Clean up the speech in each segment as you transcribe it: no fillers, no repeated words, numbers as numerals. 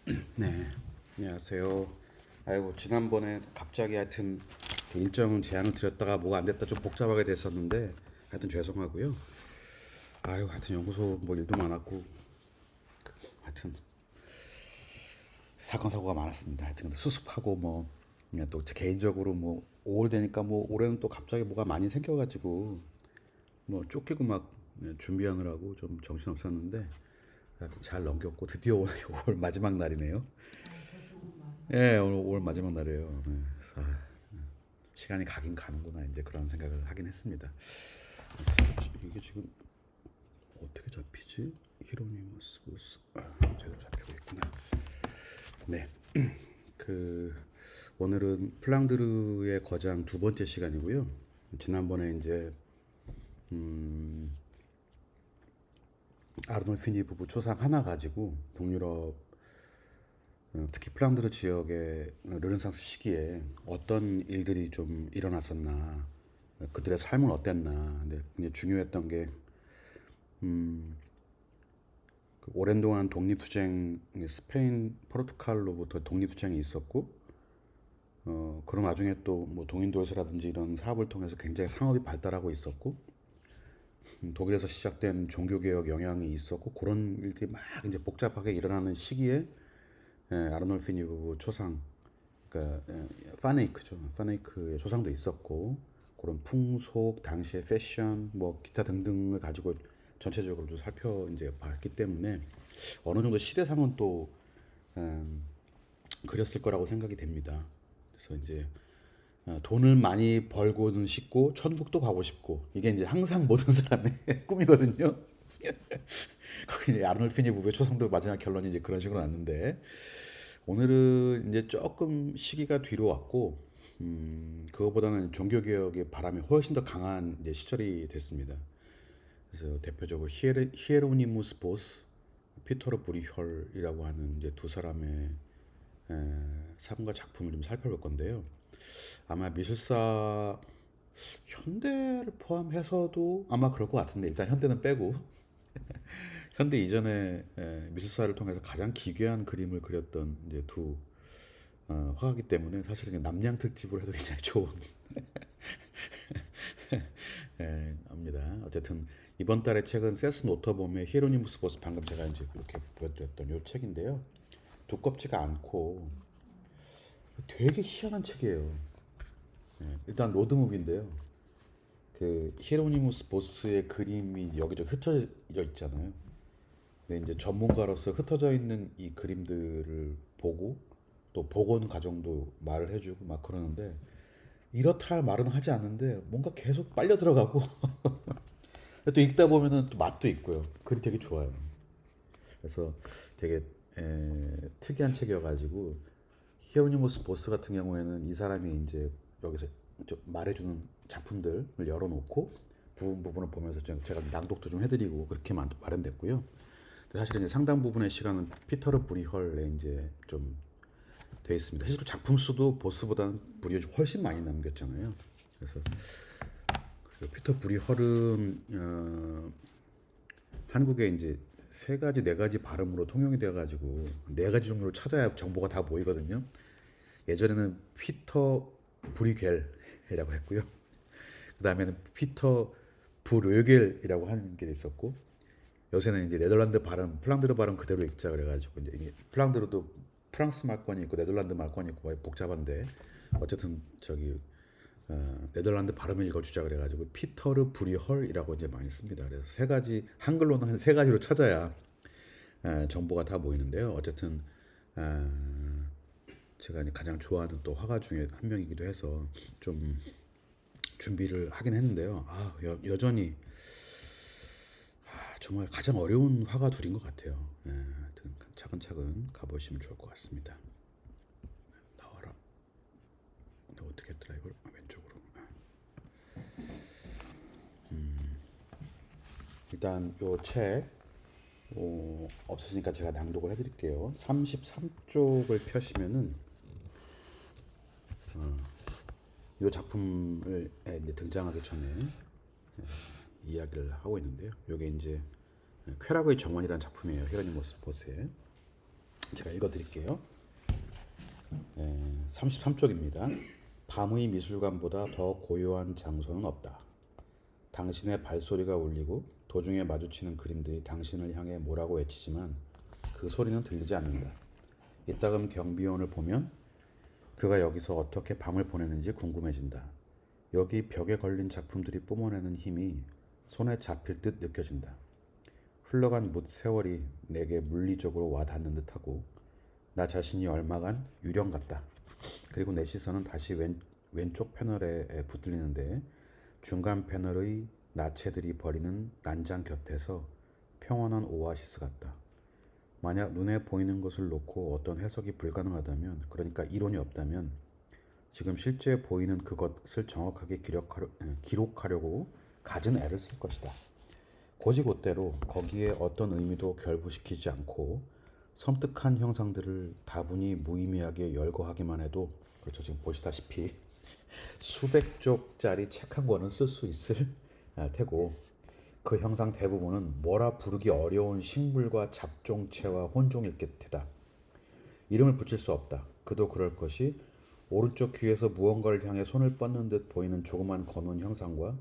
네, 안녕하세요. 아이고 지난번에 갑자기 하여튼 그 일정 제안을 드렸다가 뭐가 안 됐다 좀 복잡하게 됐었는데 하여튼 죄송하고요. 아이고 하여튼 연구소 뭐 일도 많았고 하여튼 사건 사고가 많았습니다. 하여튼 근데 수습하고 뭐 그냥 또 개인적으로 뭐 5월 되니까 뭐 올해는 또 갑자기 뭐가 많이 생겨가지고 뭐 쫓기고 막 준비하느라고 좀 정신 없었는데 하여튼 잘 넘겼고 드디어 오늘 5월 마지막 날이네요. 예, 오늘 5월 마지막 날이에요. 네, 그래서 시간이 가긴 가는구나 이제 그런 생각을 하긴 했습니다. 이게 지금 어떻게 잡히지? 히로니머스 보스 제대로 잡히고 있구나. 네, 그 오늘은 플랑드르의 거장 두 번째 시간이고요. 지난번에 이제 아르놀피니 부부 초상 하나 가지고 동유럽 특히 플랑드르 지역의 르네상스 시기에 어떤 일들이 좀 일어났었나, 그들의 삶은 어땠나. 근데 굉장히 중요했던 게 그 오랜 동안 독립투쟁, 스페인, 포르투갈로부터 독립투쟁이 있었고, 그런 와중에 또 뭐 동인도에서라든지 이런 사업을 통해서 굉장히 상업이 발달하고 있었고, 독일에서 시작된 종교개혁 영향이 있었고, 그런 일들이 막 이제 복잡하게 일어나는 시기에 아르놀피니 부부 초상, 그러니까 파네이크죠. 파네이크의 조상도 있었고 그런 풍속, 당시의 패션, 뭐 기타 등등을 가지고 전체적으로도 살펴 이제 봤기 때문에 어느 정도 시대상은 또 음, 그렸을 거라고 생각이 됩니다. 그래서 이제 돈을 많이 벌고는 싶고 천국도 가고 싶고 이게 이제 항상 모든 사람의 꿈이거든요. 거기 이제 아르놀피니 부부의 초상도 마지막 결론이 이제 그런 식으로 났는데 오늘은 이제 조금 시기가 뒤로 왔고, 그거보다는 종교개혁의 바람이 훨씬 더 강한 이제 시절이 됐습니다. 그래서 대표적으로 히에로니무스 보스, 피터로 브리혈이라고 하는 이제 두 사람의 삶과 작품을 좀 살펴볼 건데요. 아마 미술사 현대를 포함해서도 아마 그럴 것 같은데 일단 현대는 빼고 현대 이전에 미술사를 통해서 가장 기괴한 그림을 그렸던 이제 두 화가기 때문에 사실은 남양 특집으로 해도 굉장히 좋은 합니다. 어쨌든 이번 달의 책은 세스 노터봄의 히에로니무스 보스, 방금 제가 이제 이렇게 보여드렸던 요 책인데요. 두껍지가 않고 되게 희한한 책이에요. 일단 로드무비인데요. 그 히에로니무스 보스의 그림이 여기저기 흩어져 있잖아요. 근데 이제 전문가로서 흩어져 있는 이 그림들을 보고 또 복원 과정도 말을 해주고 막 그러는데 이렇다 할 말은 하지 않는데 뭔가 계속 빨려 들어가고 또 읽다 보면은 또 맛도 있고요. 글이 되게 좋아요. 그래서 되게 특이한 책이어가지고 히어로니모스 보스 같은 경우에는 이 사람이 이제 여기서 말해주는 작품들을 열어놓고 부분 부분을 보면서 제가 낭독도 좀 해드리고 그렇게 마련됐고요. 사실은 이제 상당 부분의 시간은 피터르 브리헐에 이제 좀 돼 있습니다. 실제로 작품 수도 보스보다는 브리허가 훨씬 많이 남겼잖아요. 그래서 그 피터 브리헐은 한국에 이제 세 가지 네 가지 발음으로 통용이 돼가지고 네 가지 정도로 찾아야 정보가 다 보이거든요. 예전에는 피터 브리겔이라고 했고요. 그 다음에는 피터 브르겔이라고 하는 게 있었고, 요새는 이제 네덜란드 발음, 플랑드르 발음 그대로 읽자 그래가지고 이제 이게 플랑드르도 프랑스 말권이 있고 네덜란드 말권이 있고 복잡한데 어쨌든 저기 네덜란드 발음을 읽어주자 그래가지고 피터르 브리헐이라고 이제 많이 씁니다. 그래서 세 가지 한글로는 한 세 가지로 찾아야 정보가 다 보이는데요. 어쨌든 제가 가장 좋아하는 또 화가 중에 한 명이기도 해서 좀 준비를 하긴 했는데요. 여전히 정말 가장 어려운 화가 둘인 것 같아요. 하여튼 차근차근 가보시면 좋을 것 같습니다. 나와라. 근데 어떻게 했더라 이걸 왼쪽으로. 일단 요책 없으니까 제가 낭독을 해드릴게요. 33쪽을 펴시면은 이 작품을 이제 등장하기 전에 이야기를 하고 있는데요. 이게 이제 쾌락의 정원이라는 작품이에요. 히로니모스 보스의. 제가 읽어드릴게요. 33쪽입니다. 밤의 미술관보다 더 고요한 장소는 없다. 당신의 발소리가 울리고 도중에 마주치는 그림들이 당신을 향해 뭐라고 외치지만 그 소리는 들리지 않는다. 이따금 경비원을 보면 그가 여기서 어떻게 밤을 보내는지 궁금해진다. 여기 벽에 걸린 작품들이 뿜어내는 힘이 손에 잡힐 듯 느껴진다. 흘러간 묻 세월이 내게 물리적으로 와닿는 듯하고 나 자신이 얼마간 유령 같다. 그리고 내 시선은 다시 왼쪽 패널에 붙들리는데 중간 패널의 나체들이 버리는 난장 곁에서 평온한 오아시스 같다. 만약 눈에 보이는 것을 놓고 어떤 해석이 불가능하다면, 그러니까 이론이 없다면 지금 실제 보이는 그것을 정확하게 기록하려고 갖은 애를 쓸 것이다. 곧이곧대로 거기에 어떤 의미도 결부시키지 않고 섬뜩한 형상들을 다분히 무의미하게 열거하기만 해도, 그렇죠, 지금 보시다시피 수백 쪽짜리 책 한 권은 쓸 수 있을 테고 그 형상 대부분은 뭐라 부르기 어려운 식물과 잡종체와 혼종일 테다. 이름을 붙일 수 없다. 그도 그럴 것이 오른쪽 귀에서 무언가를 향해 손을 뻗는 듯 보이는 조그만 검은 형상과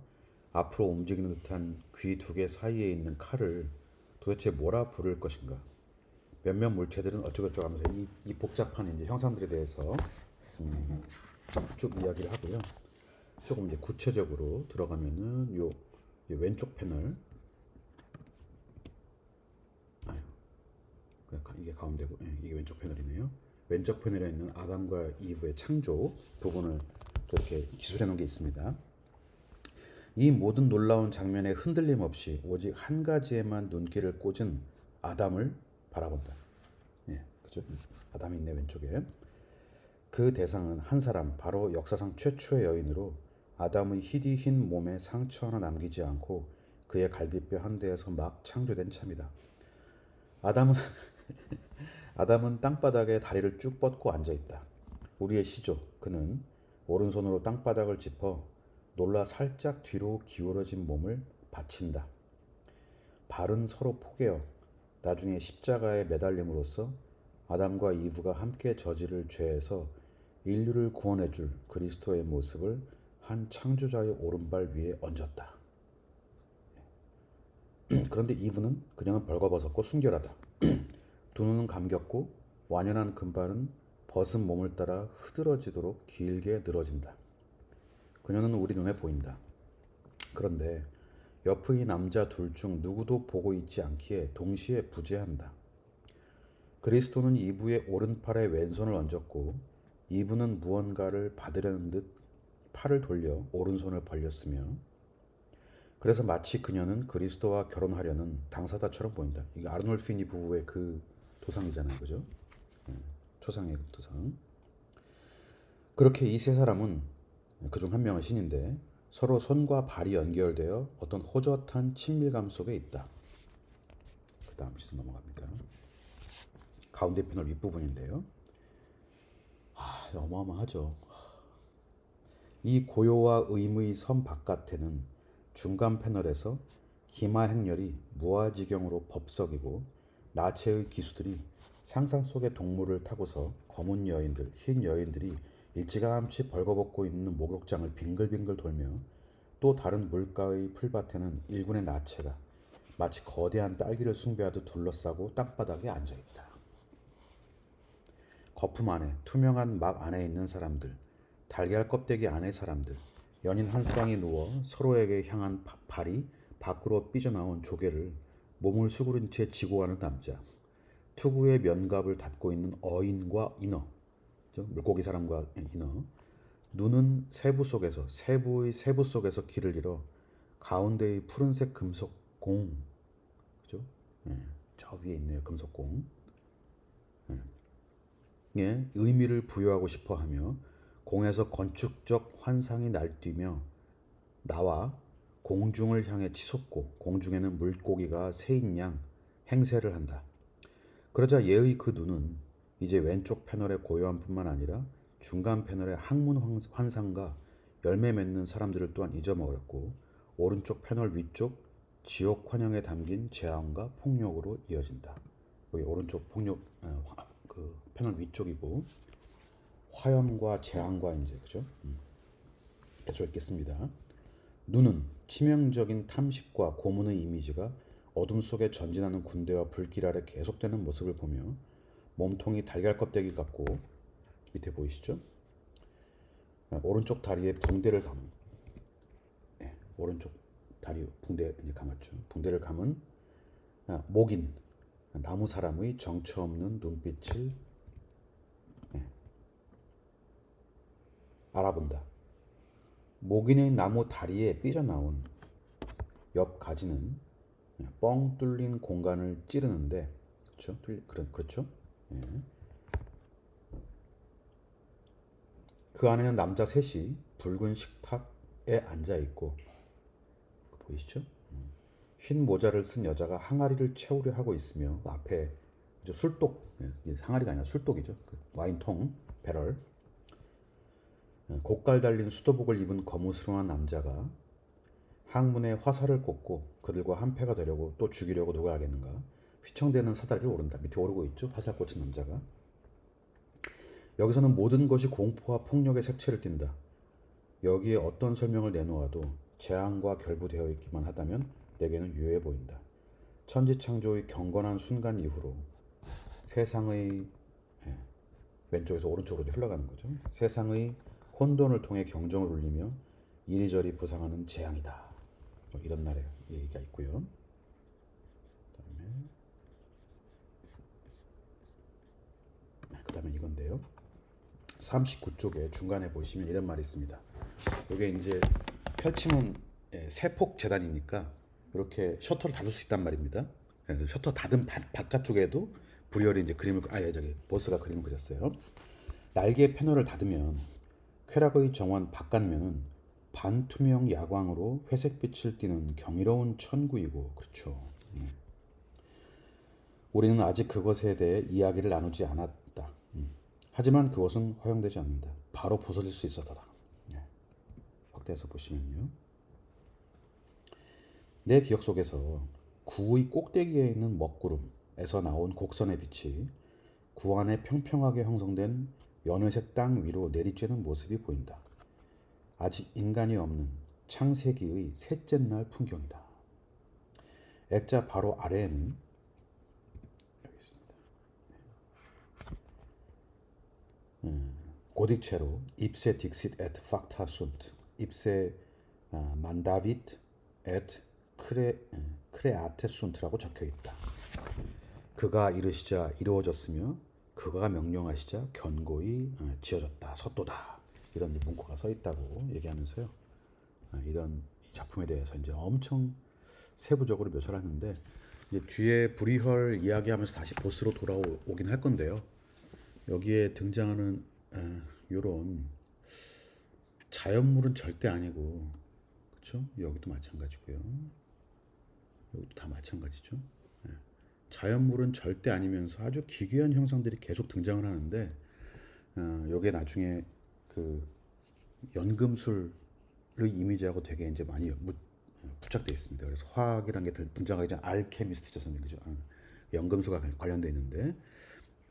앞으로 움직이는 듯한 귀 두 개 사이에 있는 칼을 도대체 뭐라 부를 것인가. 몇몇 물체들은 어쩌고저쩌고 하면서 이 복잡한 이제 형상들에 대해서 쭉 이야기를 하고요. 조금 이제 구체적으로 들어가면은 요 왼쪽 패널, 이게 가운데고, 이게 왼쪽 패널이네요. 왼쪽 패널에 있는 아담과 이브의 창조 부분을 이렇게 기술해 놓은 게 있습니다. 이 모든 놀라운 장면에 흔들림 없이 오직 한 가지에만 눈길을 꽂은 아담을 바라본다. 그죠? 아담이 있네, 왼쪽에. 그 대상은 한 사람, 바로 역사상 최초의 여인으로 아담의 희디 흰 몸에 상처 하나 남기지 않고 그의 갈비뼈 한 대에서 막 창조된 참이다. 아담은 아담은 땅바닥에 다리를 쭉 뻗고 앉아 있다. 우리의 시조, 그는 오른손으로 땅바닥을 짚어 놀라 살짝 뒤로 기울어진 몸을 받친다. 발은 서로 포개어 나중에 십자가에 매달림으로써 아담과 이브가 함께 저지를 죄에서 인류를 구원해줄 그리스도의 모습을 한 창조자의 오른발 위에 얹었다. 그런데 이브는 그냥은 벌거벗었고 순결하다. 두 눈은 감겼고 완연한 금발은 벗은 몸을 따라 흐드러지도록 길게 늘어진다. 그녀는 우리 눈에 보인다. 그런데 옆의 남자 둘 중 누구도 보고 있지 않기에 동시에 부재한다. 그리스도는 이브의 오른팔에 왼손을 얹었고 이브는 무언가를 받으려는 듯 팔을 돌려 오른손을 벌렸으며, 그래서 마치 그녀는 그리스도와 결혼하려는 당사자처럼 보인다. 이게 아르놀피니 부부의 그 도상이잖아요, 그죠? 초상의 도상. 그렇게 이 세 사람은, 그중 한 명은 신인데, 서로 손과 발이 연결되어 어떤 호젓한 친밀감 속에 있다. 그 다음 시선 넘어갑니다. 가운데 패널 윗부분인데요. 어마어마하죠. 이 고요와 의무의 섬 바깥에는 중간 패널에서 기마 행렬이 무아지경으로 법석이고 나체의 기수들이 상상 속의 동물을 타고서 검은 여인들, 흰 여인들이 일찌감치 벌거벗고 있는 목욕장을 빙글빙글 돌며, 또 다른 물가의 풀밭에는 일군의 나체가 마치 거대한 딸기를 숭배하듯 둘러싸고 땅바닥에 앉아있다. 거품 안에, 투명한 막 안에 있는 사람들, 달걀 껍데기 안의 사람들, 연인 한 쌍이 누워 서로에게 향한 발이 밖으로 삐져나온 조개를 몸을 수그린 채 지고 가는 남자, 투구의 면갑을 닫고 있는 어인과 인어, 물고기 사람과 인어, 눈은 세부의 세부 속에서 길을 잃어 가운데의 푸른색 금속 공, 그죠? 저 위에 있네요, 금속 공. 예, 의미를 부여하고 싶어하며 공에서 건축적 환상이 날뛰며 나와 공중을 향해 치솟고 공중에는 물고기가 새인 양 행세를 한다. 그러자 얘의 그 눈은 이제 왼쪽 패널의 고요함뿐만 아니라 중간 패널의 학문 환상과 열매 맺는 사람들을 또한 잊어먹었고, 오른쪽 패널 위쪽 지옥 환영에 담긴 재앙과 폭력으로 이어진다. 여기 오른쪽 폭력 그 패널 위쪽이고 화염과 재앙과 이제 그죠? 계속 읽겠습니다. 눈은 치명적인 탐식과 고문의 이미지가 어둠 속에 전진하는 군대와 불길 아래 계속되는 모습을 보며 몸통이 달걀 껍데기 같고 밑에 보이시죠? 오른쪽 다리에 붕대를 감은 오른쪽 다리 붕대 이제 감았죠. 붕대를 감은 목인 나무 사람의 정처 없는 눈빛을 알아본다. 목인의 나무 다리에 삐져나온 옆 가지는 뻥 뚫린 공간을 찌르는데 그렇죠? 그렇죠? 예. 그 안에는 남자 셋이 붉은 식탁에 앉아 있고 보이시죠? 흰 모자를 쓴 여자가 항아리를 채우려 하고 있으며 앞에 술독, 항아리가 아니라 술독이죠. 그 와인통, 배럴. 고깔 달린 수도복을 입은 거무스름한 남자가 항문에 화살을 꽂고 그들과 한패가 되려고 또 죽이려고 누가 알겠는가. 휘청대는 사다리를 오른다. 밑에 오르고 있죠. 화살 꽂힌 남자가. 여기서는 모든 것이 공포와 폭력의 색채를 띈다. 여기에 어떤 설명을 내놓아도 재앙과 결부되어 있기만 하다면 내게는 유효해 보인다. 천지창조의 경건한 순간 이후로 세상의 왼쪽에서 오른쪽으로 흘러가는 거죠. 세상의 혼돈을 통해 경종을 울리며 이리저리 부상하는 재앙이다. 이런 날에 얘기가 있고요. 그다음에 이건데요. 39쪽에 중간에 보시면 이런 말이 있습니다. 이게 이제 펼치면 세폭 재단이니까 이렇게 셔터를 닫을 수 있단 말입니다. 셔터 닫은 바깥쪽에도 브리얼이 이제 그림을 보스가 그림을 그렸어요. 날개 패널을 닫으면 쾌락의 정원 바깥면은 반투명 야광으로 회색빛을 띠는 경이로운 천구이고 그렇죠. 우리는 아직 그것에 대해 이야기를 나누지 않았다. 하지만 그것은 허용되지 않는다. 바로 부서질 수 있었다. 확대해서 보시면요. 내 기억 속에서 구의 꼭대기에 있는 먹구름에서 나온 곡선의 빛이 구 안에 평평하게 형성된 연회색 땅 위로 내리쬐는 모습이 보인다. 아직 인간이 없는 창세기의 셋째 날 풍경이다. 액자 바로 아래에는 여기 있습니다. 고딕체로 ipse dixit et facta sunt, ipse mandavit et create sunt라고 적혀 있다. 그가 이르시자 이루어졌으며 그가 명령하시자 견고히 지어졌다. 섰도다. 이런 문구가 써 있다고 얘기하면서요. 이런 작품에 대해서 이제 엄청 세부적으로 묘사를 하는데 이제 뒤에 브리헐 이야기하면서 다시 보스로 돌아오긴 할 건데요. 여기에 등장하는 이런 자연물은 절대 아니고 그렇죠? 여기도 마찬가지고요. 여기도 다 마찬가지죠. 자연물은 절대 아니면서 아주 기괴한 형상들이 계속 등장을 하는데 여기에 나중에 그 연금술의 이미지하고 되게 이제 많이 부착되어 있습니다. 그래서 화학이라는 게 등장하기 전에 알케미스트죠, 선생님, 그죠? 연금술과 관련되어 있는데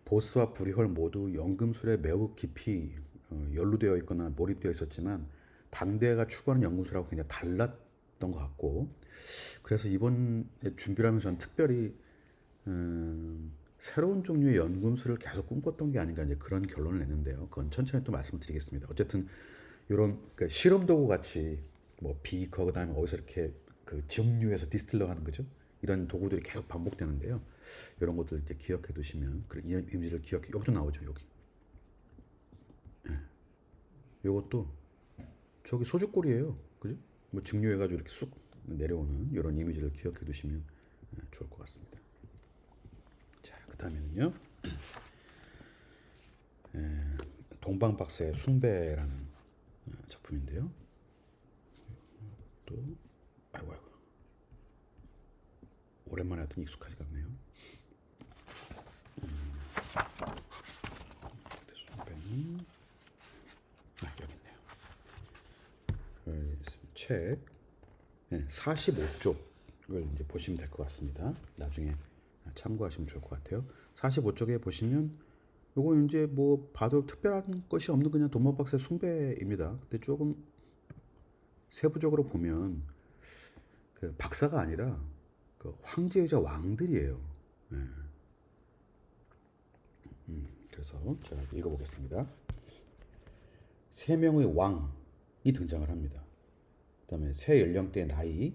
보스와 브리헐 모두 연금술에 매우 깊이 연루되어 있거나 몰입되어 있었지만 당대가 추구하는 연금술하고 굉장히 달랐던 것 같고 그래서 이번 준비를 하면서 저는 특별히 새로운 종류의 연금술을 계속 꿈꿨던 게 아닌가 이제 그런 결론을 냈는데요. 그건 천천히 또 말씀드리겠습니다. 어쨌든 이런 그러니까 실험 도구 같이 뭐 비커 그다음에 어디서 이렇게 그 증류해서 디스틸러 하는 거죠. 이런 도구들이 계속 반복되는데요. 이런 것들 이제 기억해 두시면 그 이미지를 기억해 여기도 나오죠 여기. 이것도 저기 소주골이에요, 그죠? 뭐 증류해가지고 이렇게 쑥 내려오는 이런 이미지를 기억해 두시면 좋을 것 같습니다. 자, 그 다음에는요. 동방박사의 숭배라는 작품인데요. 또 아이고 오랜만에 하더니 익숙하지가 않네요. 숭배는 여기 있네요. 책 45쪽을 이제 보시면 될 것 같습니다. 나중에 참고하시면 좋을 것 같아요. 45쪽에 보시면 요건 이제 뭐 봐도 특별한 것이 없는 그냥 돈몬박스의 숭배입니다. 근데 조금 세부적으로 보면 그 박사가 아니라 그 황제이자 왕들이에요. 예. 그래서 제가 읽어보겠습니다. 세 명의 왕이 등장을 합니다. 그다음에 세 연령대 나이,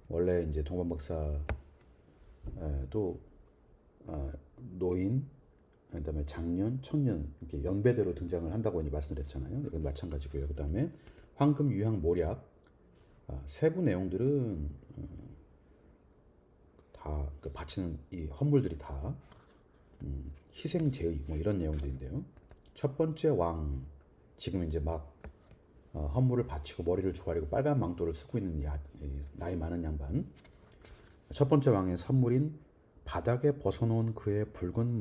원래 이제 동반 박사도 노인, 그다음에 장년, 청년 이렇게 연배대로 등장을 한다고 이제 말씀드렸잖아요. 이건 마찬가지고요. 그다음에 황금, 유향, 모략, 세부 내용들은 다 바치는 이 헌물들이 다 희생 제의 뭐 이런 내용들인데요. 첫 번째 왕, 지금 이제 막 헌물을 바치고 머리를 조아리고 빨간 망토를 쓰고 있는 나이 많은 양반. 첫 번째 왕의 선물인 바닥에 벗어놓은 그의 붉은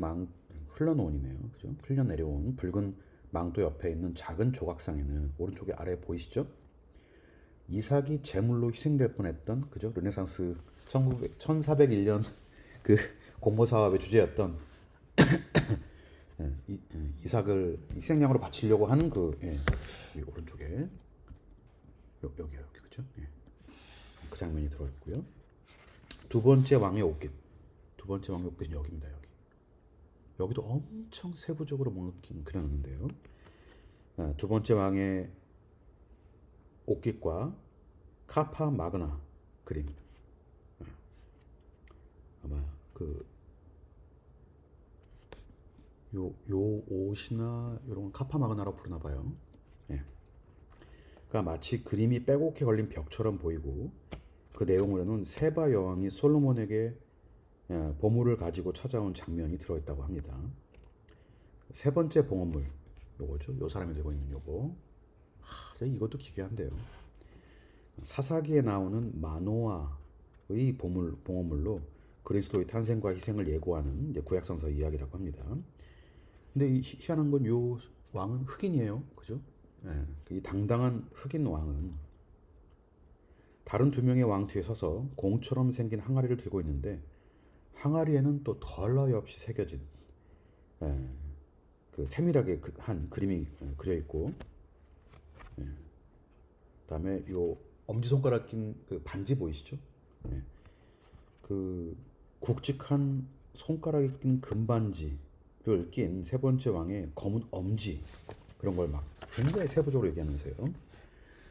흘러놓은이네요. 그죠? 흘려 내려온 붉은 망토 옆에 있는 작은 조각상에는 오른쪽에 아래 보이시죠? 이삭이 제물로 희생될 뻔했던, 그죠? 르네상스 1401년 그 공모 사업의 주제였던 이삭을 희생양으로 바치려고 하는 이 오른쪽에 여기요, 여기 그죠? 예. 그 장면이 들어있고요. 두 번째 왕의 옷깃, 두 번째 왕의 옷깃은 여기입니다. 여기도 엄청 세부적으로 뭔가 그려놨는데요. 두 번째 왕의 옷깃과 카파 마그나 그림. 아마 요 옷이나 이런 카파 마그나라고 부르나 봐요. 예. 그러니까 마치 그림이 빼곡히 걸린 벽처럼 보이고 그 내용으로는 세바 여왕이 솔로몬에게 보물을 가지고 찾아온 장면이 들어있다고 합니다. 세 번째 봉헌물, 요거죠. 요 사람이 들고 있는 요거. 이것도 기괴한데요. 사사기에 나오는 마노아의 봉헌물로 그리스도의 탄생과 희생을 예고하는 이제 구약성서 이야기라고 합니다. 근데 희한한 건 요 왕은 흑인이에요. 그죠? 예, 이 당당한 흑인 왕은 다른 두 명의 왕 뒤에 서서 공처럼 생긴 항아리를 들고 있는데 항아리에는 또 덜러이 없이 새겨진 그 세밀하게 한 그림이 그려 있고, 그다음에 요 엄지손가락 낀 그 반지 보이시죠? 예, 그 굵직한 손가락에 낀 금반지를 낀 세 번째 왕의 검은 엄지, 그런 걸 막 굉장히 세부적으로 얘기하면서요.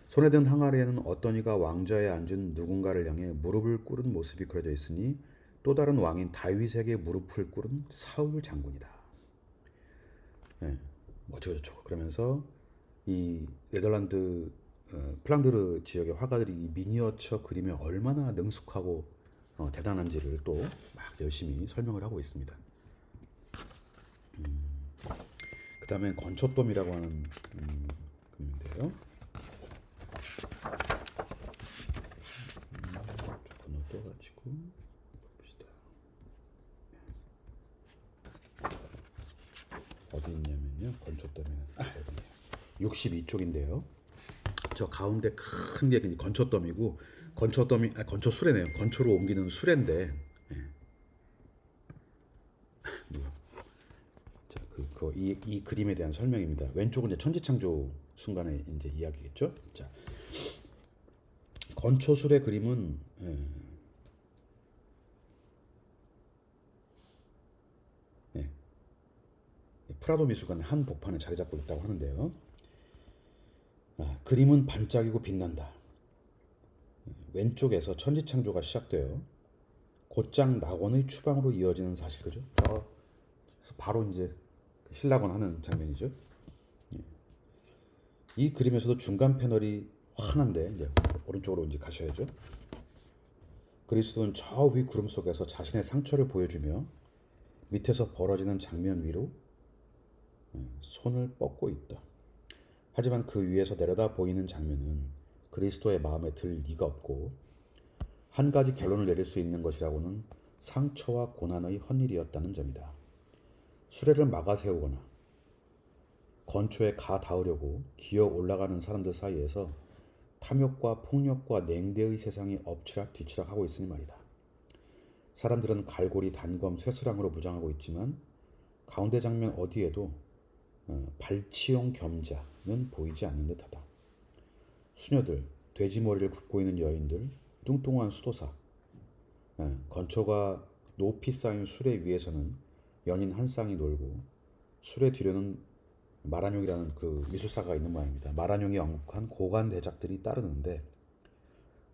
손에 든 항아리에는 어떤 이가 왕좌에 앉은 누군가를 향해 무릎을 꿇은 모습이 그려져 있으니 또 다른 왕인 다윗에게 무릎을 꿇은 사울 장군이다. 네, 어쩌고저쩌고 그러면서 이 네덜란드 플랑드르 지역의 화가들이 이 미니어처 그림에 얼마나 능숙하고 대단한지를 또 막 열심히 설명을 하고 있습니다. 그 다음에 건초돔이라고 하는 그림인데요. 조금 떠가지고 봅시다. 어디 있냐면요. 건초돔에는 여기네요. 62쪽인데요. 저 가운데 큰 게 건초돔이고, 건초수레네요. 건초로 옮기는 수레인데, 자, 이 그림에 대한 설명입니다. 왼쪽은 이제 천지창조 순간의 이제 이야기겠죠. 자, 건초술의 그림은 프라도 미술관의 한 복판에 자리 잡고 있다고 하는데요. 그림은 반짝이고 빛난다. 왼쪽에서 천지창조가 시작되어 곧장 낙원의 추방으로 이어지는 사실, 그죠? 그래서 바로 이제 신락원 하는 장면이죠. 이 그림에서도 중간 패널이 환한데 이제 오른쪽으로 이제 가셔야죠. 그리스도는 저 위 구름 속에서 자신의 상처를 보여주며 밑에서 벌어지는 장면 위로 손을 뻗고 있다. 하지만 그 위에서 내려다 보이는 장면은 그리스도의 마음에 들 리가 없고 한 가지 결론을 내릴 수 있는 것이라고는 상처와 고난의 헛일이었다는 점이다. 수레를 막아 세우거나 건초에 가 닿으려고 기어 올라가는 사람들 사이에서 탐욕과 폭력과 냉대의 세상이 엎치락 뒤치락 하고 있으니 말이다. 사람들은 갈고리, 단검, 쇠스랑으로 무장하고 있지만 가운데 장면 어디에도 발치용 겸자는 보이지 않는 듯하다. 수녀들, 돼지 머리를 굽고 있는 여인들, 뚱뚱한 수도사, 건초가 높이 쌓인 수레 위에서는 연인 한 쌍이 놀고 수레 뒤로는 마라뇽이라는 그 미술사가 있는 모양입니다. 마라뇽이 언급한 고관 대작들이 따르는데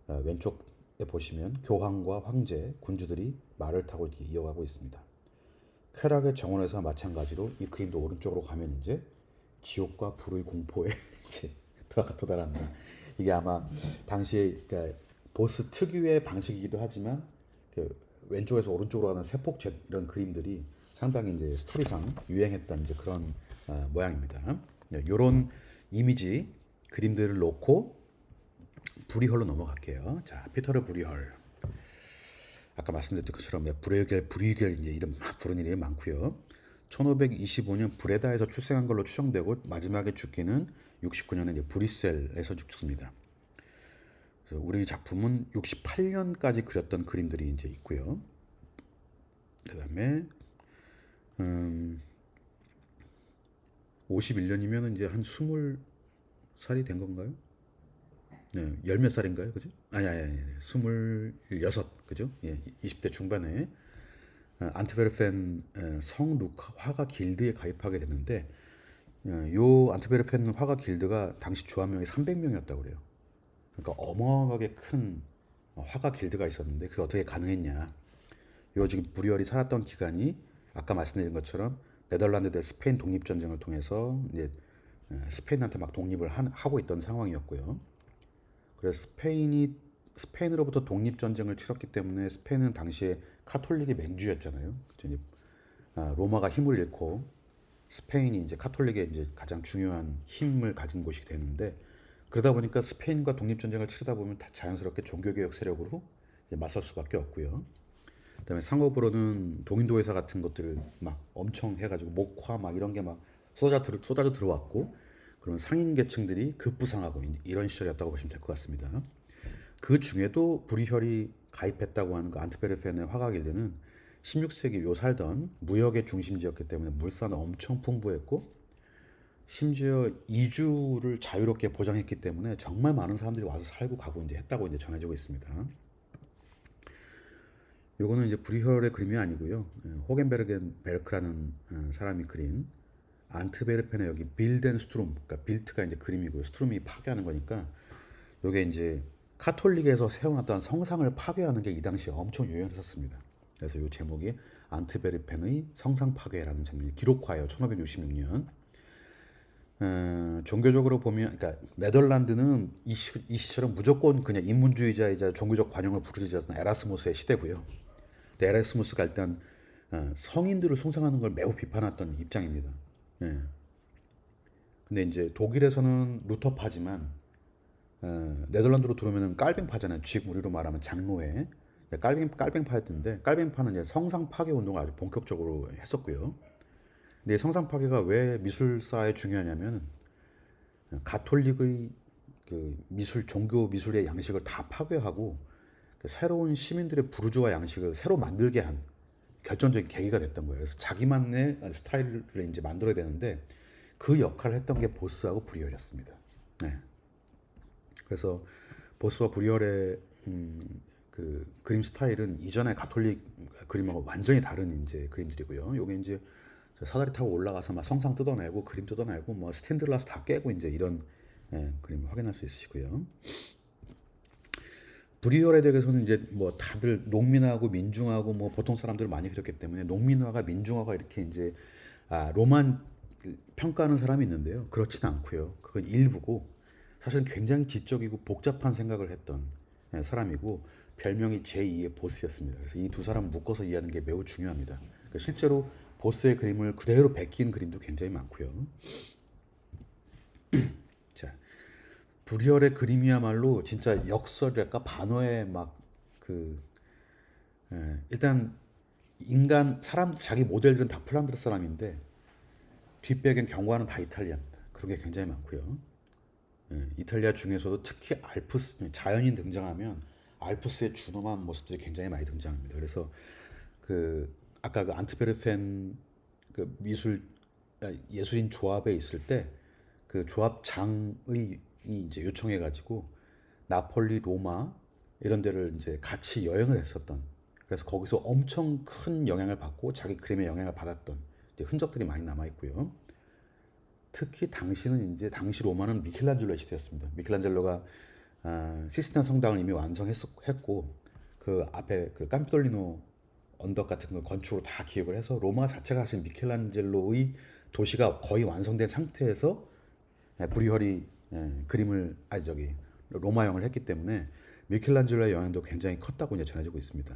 왼쪽에 보시면 교황과 황제, 군주들이 말을 타고 이렇게 이어가고 있습니다. 쾌락의 정원에서 마찬가지로 이 그림도 오른쪽으로 가면 이제 지옥과 불의 공포에 이제 도달합니다. 이게 아마 당시에 그러니까 보스 특유의 방식이기도 하지만 그 왼쪽에서 오른쪽으로 가는 세폭제 이런 그림들이 상당히 이제 스토리상 유행했던 이제 그런 모양입니다. 이런 이미지 그림들을 놓고 브리헐로 넘어갈게요. 자, 피터르 브리헐. 아까 말씀드렸던 것처럼 브리겔 이제 이름 부르는 이름이 많고요. 1525년 브레다에서 출생한 걸로 추정되고 마지막에 죽기는 69년에 이제 브뤼셀에서 죽습니다. 그래서 우리 작품은 68년까지 그렸던 그림들이 이제 있고요. 그다음에 51년이면 이제 한 20살이 된 건가요? 네, 열 몇 살인가요? 그죠? 아니, 26, 그죠? 예, 20대 중반에 안트베르펜 성 루카 화가 길드에 가입하게 됐는데 요 안트베르펜 화가 길드가 당시 조합명이 300명이었다고 그래요. 그러니까 어마어마하게 큰 화가 길드가 있었는데 그게 어떻게 가능했냐? 요 지금 브리얼이 살았던 기간이 아까 말씀드린 것처럼 네덜란드 대 스페인 독립 전쟁을 통해서 이제 스페인한테 막 독립을 하고 있던 상황이었고요. 그래서 스페인으로부터 독립 전쟁을 치렀기 때문에 스페인은 당시에 카톨릭의 맹주였잖아요. 로마가 힘을 잃고 스페인이 이제 카톨릭의 이제 가장 중요한 힘을 가진 곳이 되는데 그러다 보니까 스페인과 독립 전쟁을 치르다 보면 자연스럽게 종교개혁 세력으로 맞설 수밖에 없고요. 그다음에 상업으로는 동인도 회사 같은 것들을 막 엄청 해가지고 목화 막 이런 게 막 쏟아져 들어왔고 그런 상인 계층들이 급부상하고 이런 시절이었다고 보시면 될 것 같습니다. 그 중에도 브리혈이 가입했다고 하는 그 안트베르펜의 화가길드는 16세기 요 살던 무역의 중심지였기 때문에 물산은 엄청 풍부했고 심지어 이주를 자유롭게 보장했기 때문에 정말 많은 사람들이 와서 살고 가고 이제 했다고 이제 전해지고 있습니다. 요거는 이제 브리혈의 그림이 아니고요. 호겐베르겐 베르크라는 사람이 그린 안트베르펜의 여기 빌덴 스트룸, 그러니까 빌트가 이제 그림이고요. 스트룸이 파괴하는 거니까 요게 이제 카톨릭에서 세워놨던 성상을 파괴하는 게 이 당시에 엄청 유행했었습니다. 그래서 요 제목이 안트베르펜의 성상 파괴라는 장면이 기록화예요. 1566년. 종교적으로 보면, 그러니까 네덜란드는 이 시처럼 무조건 그냥 인문주의자이자 종교적 관용을 부르짖었던 에라스무스의 시대고요. 에라스무스가 일단 성인들을 숭상하는 걸 매우 비판했던 입장입니다. 예. 근데 이제 독일에서는 루터파지만 네덜란드로 들어오면은 깔뱅파잖아요. 지금 우리로 말하면 장로회 깔뱅파였던데 깔뱅파는 이제 성상 파괴 운동을 아주 본격적으로 했었고요. 근데 성상 파괴가 왜 미술사에 중요하냐면 가톨릭의 그 종교 미술의 양식을 다 파괴하고 새로운 시민들의 부르주아 양식을 새로 만들게 한 결정적인 계기가 됐던 거예요. 그래서 자기만의 스타일을 이제 만들어야 되는데 그 역할을 했던 게 보스하고 브리얼이었습니다. 네. 그래서 보스와 브리얼의 그 그림 스타일은 이전의 가톨릭 그림하고 완전히 다른 이제 그림들이고요. 요게 이제 사다리 타고 올라가서 막 성상 뜯어내고 그림 뜯어내고 뭐 스탠드글라스 다 깨고 이제 이런 그림을 확인할 수 있으시고요. 브리얼에 대해서는 이제 뭐 다들 농민하고 민중하고 뭐 보통 사람들을 많이 그렸기 때문에 농민화가 민중화가 이렇게 이제 로만 평가하는 사람이 있는데요. 그렇지는 않고요. 그건 일부고 사실은 굉장히 지적이고 복잡한 생각을 했던 사람이고 별명이 제2의 보스였습니다. 그래서 이 두 사람 묶어서 이해하는 게 매우 중요합니다. 실제로 보스의 그림을 그대로 베낀 그림도 굉장히 많고요. 자, 브리얼의 그림이야말로 진짜 역설이랄까 반어의 막그 일단 사람 자기 모델들은 다 플란드르 사람인데 뒷배경 경관은 다 이탈리아입니다. 그런 게 굉장히 많고요. 이탈리아 중에서도 특히 알프스 자연인 등장하면 알프스의 준엄한 모습들이 굉장히 많이 등장합니다. 그래서 그 아까 그 안트베르펜 그 예술인 조합에 있을 때 그 조합장의 이제 요청해가지고 나폴리, 로마 이런 데를 이제 같이 여행을 했었던. 그래서 거기서 엄청 큰 영향을 받고 자기 그림에 영향을 받았던 이제 흔적들이 많이 남아 있고요. 특히 당시는 이제 당시 로마는 미켈란젤로의 시대였습니다. 미켈란젤로가 시스테나 성당을 이미 완성했고 그 앞에 그 깜피돌리노 언덕 같은 걸 건축으로 다 기획을 해서 로마 자체가 사실 미켈란젤로의 도시가 거의 완성된 상태에서 브리허리 그림을 아니 저기 로마형을 했기 때문에 미켈란젤로의 영향도 굉장히 컸다고 이제 전해지고 있습니다.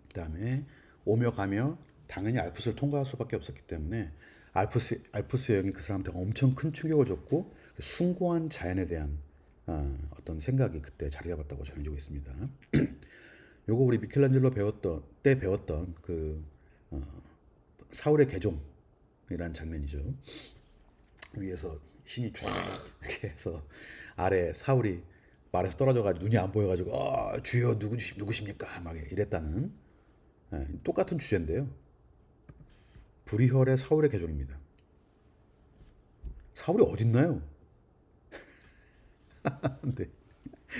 그다음에 오며 가며 당연히 알프스를 통과할 수밖에 없었기 때문에 알프스 여행이 그 사람한테 엄청 큰 충격을 줬고 그 숭고한 자연에 대한 어떤 생각이 그때 자리 잡았다고 전해지고 있습니다. 요거 우리 미켈란젤로 배웠던 그 어, 사울의 개종이라는 장면이죠. 위에서 신이 쫙 이렇게 해서 아래 사울이 말에서 떨어져가지고 눈이 안 보여가지고 주여 누구십니까 막 이랬다는 똑같은 주제인데요. 브리혈의 사울의 개종입니다. 사울이 어딨나요? 근데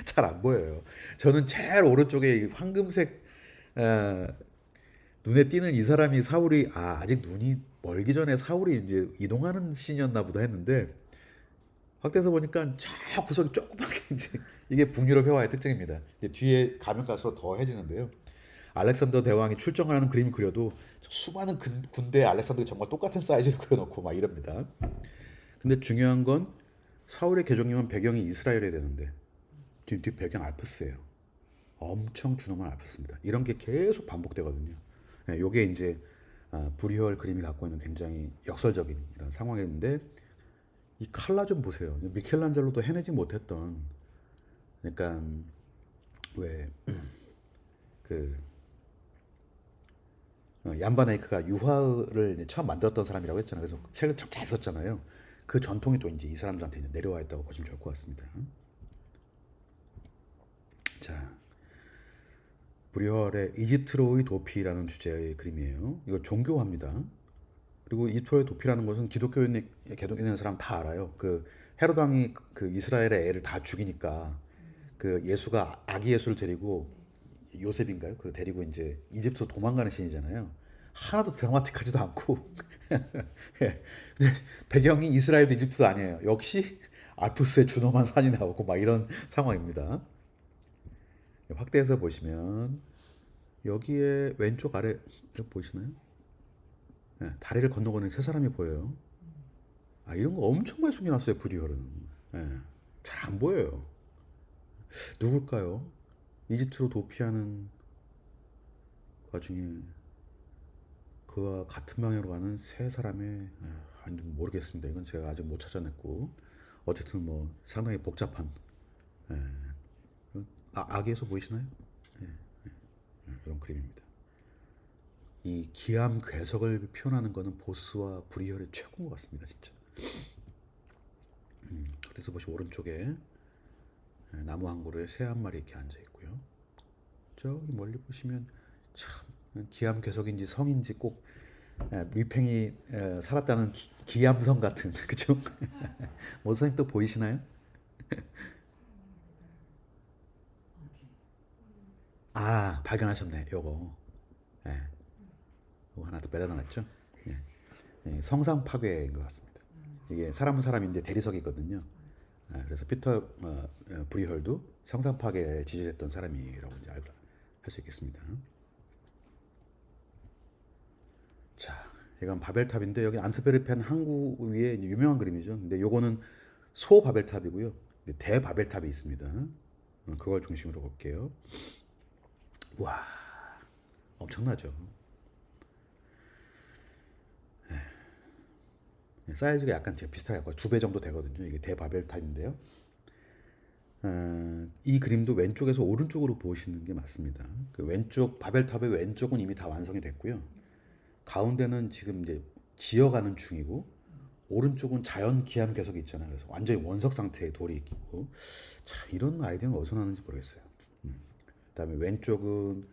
잘 안 보여요. 저는 제일 오른쪽에 황금색 어, 눈에 띄는 이 사람이 사울이 아직 눈이 멀기 전에 사울이 이제 이동하는 신이었나 보다 했는데 확대해서 보니까 저 구석이 조그맣게 이제 이게 북유럽 회화의 특징입니다. 이제 뒤에 가면 갈수록 더 해지는데요. 알렉산더 대왕이 출정하는 그림을 그려도 수많은 군대 알렉산더가 정말 똑같은 사이즈를 그려놓고 막 이럽니다. 근데 중요한 건 사울의 개종이면 배경이 이스라엘이 되는데 뒤 배경 알프스예요. 엄청 준엄한 알프스입니다. 이런 게 계속 반복되거든요. 네, 요게 이제 브리얼 그림이 갖고 있는 굉장히 역설적인 이런 상황인데 이 칼라 좀 보세요. 미켈란젤로도 해내지 못했던 그러니까 왜그 얀바네이크가 유화를 처음 만들었던 사람이라고 했잖아요. 그래서 책을 참 잘 썼잖아요. 그 전통이 또 이제 이 사람들한테 이제 내려와 있다고 보시면 좋을 것 같습니다. 자, 브리얼의 이집트로의 도피라는 주제의 그림이에요. 이거 종교화입니다. 그리고 이집트로의 도피라는 것은 기독교인 있는 사람 다 알아요. 그 헤롯 왕이 그 이스라엘의 애를 다 죽이니까 그 예수가 아기 예수를 데리고 요셉인가요? 그 데리고 이제 이집트로 도망가는 신이잖아요. 하나도 드라마틱하지도 않고 예. 근데 배경이 이스라엘도 이집트도 아니에요. 역시 알프스의 준엄한 산이 나오고 막 이런 상황입니다. 확대해서 보시면 여기에 왼쪽 아래 보이시나요? 예, 다리를 건너가는 세 사람이 보여요. 이런 거 엄청 많이 숨겨놨어요, 브리얼은. 예, 잘 안 보여요. 누굴까요? 이집트로 도피하는 와중에 그와 같은 방향으로 가는 세 사람의 모르겠습니다. 이건 제가 아직 못 찾아냈고 어쨌든 뭐 상당히 복잡한 예, 아기에서 보이시나요? 이런 그림입니다. 이 기암 괴석을 표현하는 것은 보스와 브리얼의 최고인 것 같습니다, 진짜. 그래서 보시 오른쪽에 나무 한 그루에 새 한 마리 이렇게 앉아 있고요. 저기 멀리 보시면 참 기암 괴석인지 성인지 꼭 류팽이 살았다는 기암성 같은 그죠? 뭐 선생님 또 보이시나요? 발견하셨네. 요거. 예. 요거 하나 더 빼달아놨죠? 예. 예, 성상 파괴인 것 같습니다. 이게 사람은 사람인데 대리석이거든요. 그래서 피터 브리헐도 성상 파괴에 지지했던 사람이라고 이제 할 수 있겠습니다. 자, 이건 바벨탑인데 여기 안트베르펜 항구 위에 이제 유명한 그림이죠. 근데 요거는 소 바벨탑이고요. 대 바벨탑이 있습니다. 그걸 중심으로 볼게요. 와, 엄청나죠. 사이즈가 약간 제가 비슷하게 갖고 2배 정도 되거든요. 이게 대바벨탑인데요. 이 그림도 왼쪽에서 오른쪽으로 보시는 게 맞습니다. 그 왼쪽 바벨탑의 왼쪽은 이미 다 완성이 됐고요. 가운데는 지금 이제 지어가는 중이고 오른쪽은 자연 기암 괴석이 있잖아요. 그래서 완전히 원석 상태의 돌이 있고 이런 아이디어는 어디서 나는지 모르겠어요. 그다음에 왼쪽은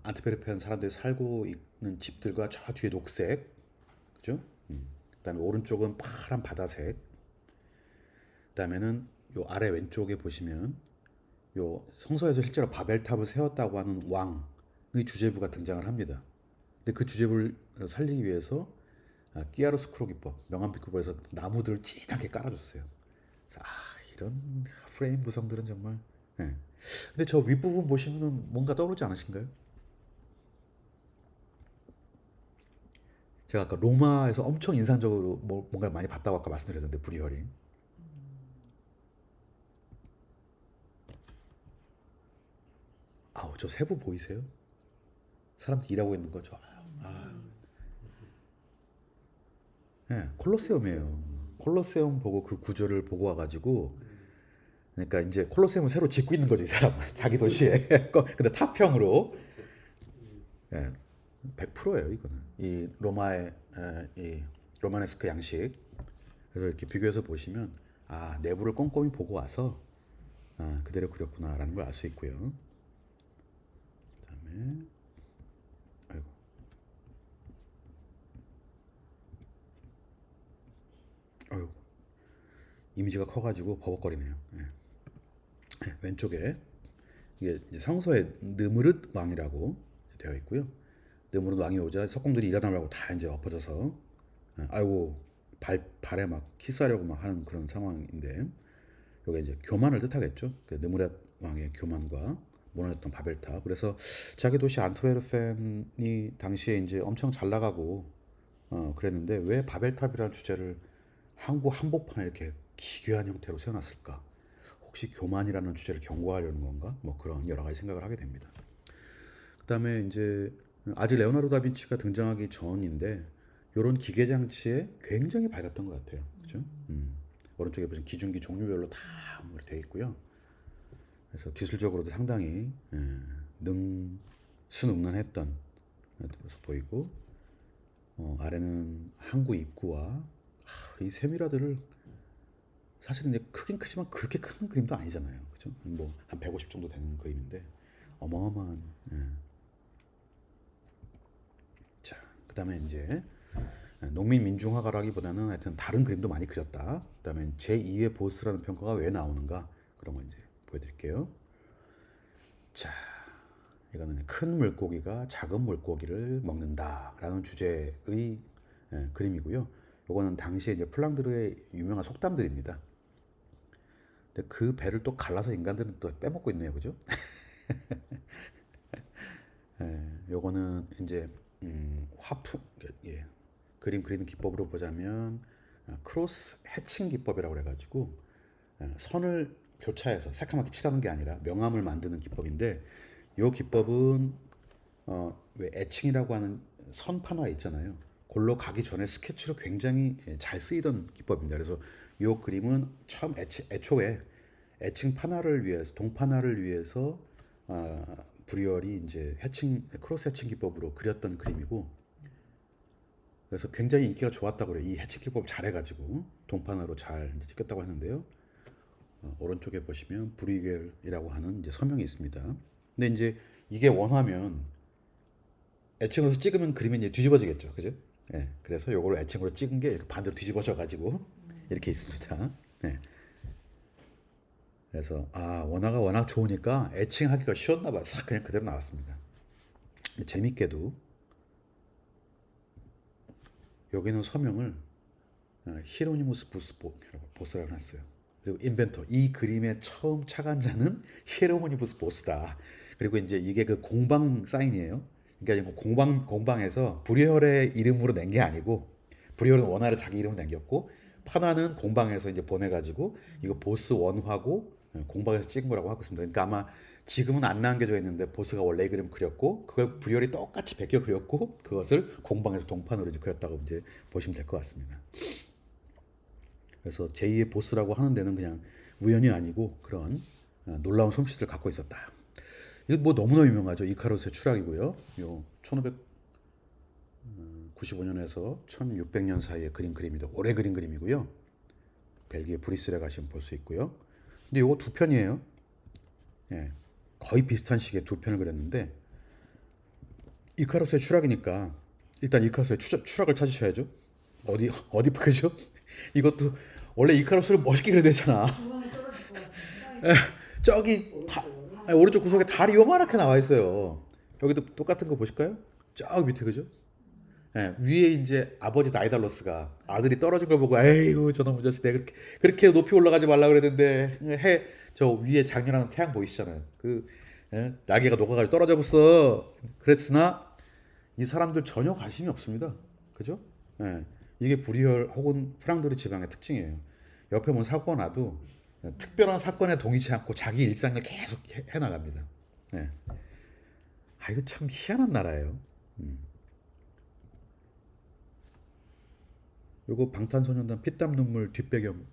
안트베르펜 사람들이 살고 집들과 저 뒤에 녹색, 그죠? 그다음에 오른쪽은 파란 바다색. 그다음에는 요 아래 왼쪽에 보시면 요 성서에서 실제로 바벨탑을 세웠다고 하는 왕의 주제부가 등장을 합니다. 근데 그 주제부를 살리기 위해서 끼아로스크로 기법, 명암빛급에서 나무들을 진하게 깔아줬어요. 아, 이런 프레임 구성들은 정말. 예. 근데 저 윗부분 보시면은 뭔가 떠오르지 않으신가요? 제가 아까 로마에서 엄청 인상적으로 뭔가를 많이 봤다고 아까 말씀드렸는데 브리얼이. 아우 저 세부 보이세요? 사람들 일하고 있는 거 저. 아, 예, 콜로세움이에요. 콜로세움 보고 그 구조를 보고 와가지고 그러니까 이제 콜로세움을 새로 짓고 있는 거죠 이 사람은 자기 도시에. 근데 타평으로. 예, 100%예요 이거는. 이 로마의 이 로마네스크 양식. 그래서 이렇게 비교해서 보시면 아 내부를 꼼꼼히 보고 와서 그대로 그렸구나라는 걸 알 수 있고요. 그다음에 아이고 아이고 이미지가 커가지고 버벅거리네요. 예. 예, 왼쪽에 이게 이제 성서에 느무릇 왕이라고 되어 있고요. 느무릇 왕이 오자 석공들이 일어나려고 다 이제 엎어져서 아이고 발에 막 키스하려고 막 하는 그런 상황인데 요게 이제 교만을 뜻하겠죠. 그 느무렛 왕의 교만과 무너졌던 바벨탑. 그래서 자기 도시 안트웨르펜이 당시에 이제 엄청 잘 나가고 그랬는데 왜 바벨탑이라는 주제를 항구 한복판에 이렇게 기괴한 형태로 세워놨을까? 혹시 교만이라는 주제를 경고하려는 건가? 뭐 그런 여러 가지 생각을 하게 됩니다. 그다음에 이제 아직 레오나르도 다빈치가 등장하기 전인데 이런 기계 장치에 굉장히 밝았던 것 같아요. 그죠? 오른쪽에 보시면 기중기 종류별로 다 되어 있고요. 그래서 기술적으로도 상당히 능수능란했던 모습 보이고 아래는 항구 입구와 이 세미라들을 사실은 이제 크긴 크지만 그렇게 큰 그림도 아니잖아요. 그죠? 뭐 한 150 정도 되는 그림인데 어마어마한. 예. 자, 그다음에 이제 농민 민중화가라기보다는 하여튼 다른 그림도 많이 그렸다. 그다음에 제2의 보스라는 평가가 왜 나오는가 그런 거 이제 보여드릴게요. 자, 이거는 큰 물고기가 작은 물고기를 먹는다라는 주제의 그림이고요. 이거는 당시에 이제 플랑드르의 유명한 속담들입니다. 근데 그 배를 또 갈라서 인간들은 또 빼먹고 있네요, 그죠? 요거는 이제 화풍, 예, 그림 그리는 기법으로 보자면 크로스 해칭 기법이라고 그래가지고 선을 교차해서 새까맣게 칠하는 게 아니라 명암을 만드는 기법인데 이 기법은 왜 애칭이라고 하는 선판화 있잖아요. 골로 가기 전에 스케치로 굉장히 잘 쓰이던 기법입니다. 그래서 이 그림은 처음 애초에 애칭 판화를 위해서 동판화를 위해서 브리얼이 이제 해칭 크로스 해칭 기법으로 그렸던 그림이고 그래서 굉장히 인기가 좋았다고 그래요. 이 해칭 기법 잘해가지고 동판화로 잘 찍혔다고 하는데요. 오른쪽에 보시면 브리겔이라고 하는 이제 서명이 있습니다. 근데 이제 이게 원하면 애칭으로 찍으면 그림이 이제 뒤집어지겠죠, 그죠? 예, 그래서 요걸 애칭으로 찍은 게 이렇게 반대로 뒤집어져가지고 이렇게 있습니다. 예, 그래서 원화가 워낙 좋으니까 애칭하기가 쉬웠나 봐요. 싹 그냥 그대로 나왔습니다. 재밌게도 여기는 서명을 히로니무스 보스라고 해놨어요. 그리고 인벤터 이 그림의 처음 착안자는 히에로니무스 보스다. 그리고 이제 이게 그 공방 사인이에요. 그러니까 공방에서 브리얼의 이름으로 낸 게 아니고 브리얼은 원화를 자기 이름으로 남겼고 판화는 공방에서 이제 보내가지고 이거 보스 원화고 공방에서 찍은 거라고 하고 있습니다. 그러니까 아마 지금은 안 남겨져 있는데 보스가 원래 이 그림 그렸고 그걸 브리얼이 똑같이 베껴 그렸고 그것을 공방에서 동판으로 이제 그렸다고 이제 보시면 될 것 같습니다. 그래서 제2의 보스라고 하는 데는 그냥 우연이 아니고 그런 놀라운 솜씨를 갖고 있었다. 이거 뭐 너무나 유명하죠. 이카루스의 추락이고요. 요 1595년에서 1600년 사이에 그린 그림입니다. 오래 그린 그림이고요. 벨기에 브리스에 가시면 볼 수 있고요. 근데 요거 두 편이에요. 예, 거의 비슷한 시기에 두 편을 그렸는데 이카루스의 추락이니까 일단 이카루스의 추락을 찾으셔야죠. 어디 그죠? 이것도 원래 이카루스를 멋있게 그려야 되잖아. 중간에 떨어질 것 같은 생각이 저기 오른쪽으로 아니, 오른쪽 구석에 달이 요만하게 나와 있어요. 여기도 똑같은 거 보실까요? 저 밑에 그죠? 예, 위에 이제 아버지 다이달로스가 아들이 떨어진 걸 보고 에이구 저놈의 자식 내가 그렇게 높이 올라가지 말라 그랬는데 해 저 위에 장렬하는 태양 보이시잖아요. 그 날개가 녹아가지고 떨어져 버렸어. 그랬으나 이 사람들 전혀 관심이 없습니다. 그죠? 예, 이게 브리얼 혹은 프랑드르 지방의 특징이에요. 옆에 뭐 사고가 나도 특별한 사건에 동의치 않고 자기 일상을 계속 해나갑니다. 예. 아 이거 참 희한한 나라예요. 요거 방탄소년단 피땀 눈물 뒷배경입니다.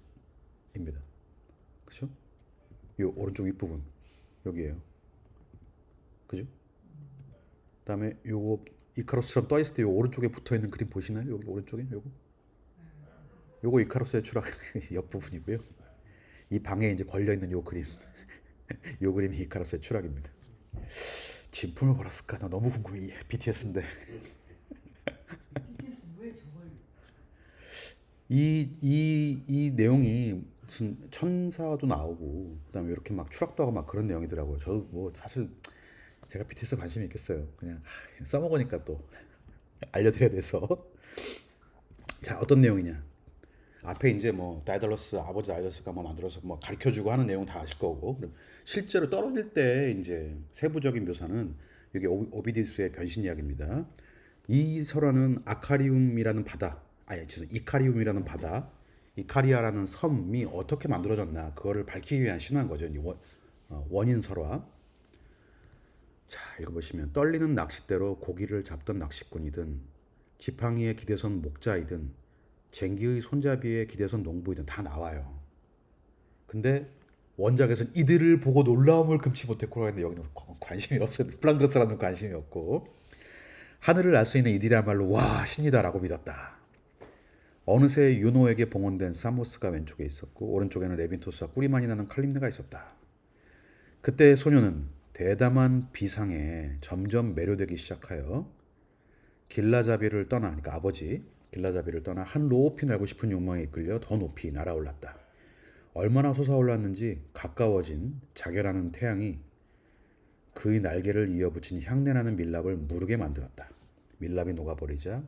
그죠? 요 오른쪽 윗부분 여기에요. 그죠? 그다음에 요거 이카로스처럼 떠 있을 때 요 오른쪽에 붙어 있는 그림 보시나요? 여기 오른쪽에 요거 이카로스의 추락 옆부분이고요. 이 방에 이제 걸려 있는 요 그림, 요 그림이 이카로스의 추락입니다. 진품을 걸었을까? 나 너무 궁금해. BTS인데 BTS 왜 저걸 이 내용이 무슨 천사도 나오고 그다음에 이렇게 막 추락도 하고 막 그런 내용이더라고요. 저도 뭐 사실 제가 BTS 관심이 있겠어요. 그냥 써먹으니까 또 알려드려야 돼서. 자 어떤 내용이냐? 앞에 이제 뭐 다이달러스 아버지 다이달러스가 뭐 만들어서 뭐 가르쳐주고 하는 내용 다 아실 거고 그럼 실제로 떨어질 때 이제 세부적인 묘사는 이게 오비디스의 변신 이야기입니다. 이 설화는 아카리움이라는 바다 아니 죄송 이카리움이라는 바다 이카리아라는 섬이 어떻게 만들어졌나 그거를 밝히기 위한 신화인 거죠. 원인 설화. 자 읽어보시면 떨리는 낚싯대로 고기를 잡던 낚시꾼이든 지팡이에 기대선 목자이든 쟁기의 손잡이에 기대선 농부이든 다 나와요. 근데 원작에서는 이들을 보고 놀라움을 금치 못했고 했는데 여기는 관심이 없어요. 플랑드 사람은 관심이 없고 하늘을 알 수 있는 이들이야말로 와 신이다라고 믿었다. 어느새 유노에게 봉헌된 사모스가 왼쪽에 있었고 오른쪽에는 레빈토스와 꿀이 많이 나는 칼림네가 있었다. 그때 소녀는 대담한 비상에 점점 매료되기 시작하여 길라자비를 떠나 그러니까 아버지 길라자비를 떠나 한 높이 날고 싶은 욕망에 이끌려 더 높이 날아올랐다. 얼마나 솟아올랐는지 가까워진 자결하는 태양이 그의 날개를 이어붙인 향내나는 밀랍을 무르게 만들었다. 밀랍이 녹아버리자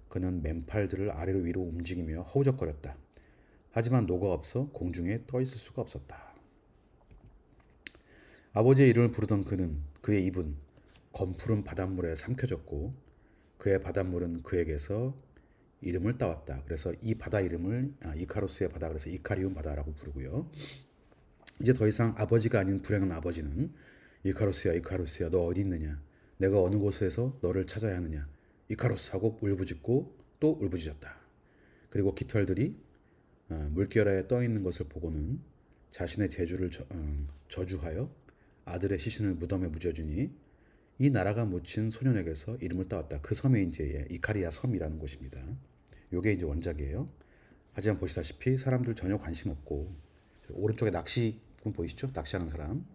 그는 맨팔들을 아래로 위로 움직이며 허우적거렸다. 하지만 녹아 없어 공중에 떠 있을 수가 없었다. 아버지의 이름을 부르던 그의 입은 검푸른 바닷물에 삼켜졌고 그의 바닷물은 그에게서 이름을 따왔다. 그래서 이 바다 이름을 이카로스의 바다 그래서 이카리움 바다라고 부르고요. 이제 더 이상 아버지가 아닌 불행한 아버지는 이카로스야 이카로스야 너 어디 있느냐 내가 어느 곳에서 너를 찾아야 하느냐 이카로스 하고 울부짖고 또 울부짖었다. 그리고 깃털들이 물결에 떠 있는 것을 보고는 자신의 재주를 저주하여 아들의 시신을 무덤에 묻어주니 이 나라가 묻힌 소년에게서 이름을 따왔다. 그 섬이 이제 이카리아 섬이라는 곳입니다. 요게 이제 원작이에요. 하지만 보시다시피 사람들 전혀 관심 없고 오른쪽에 낚시꾼 보이시죠? 낚시하는 사람,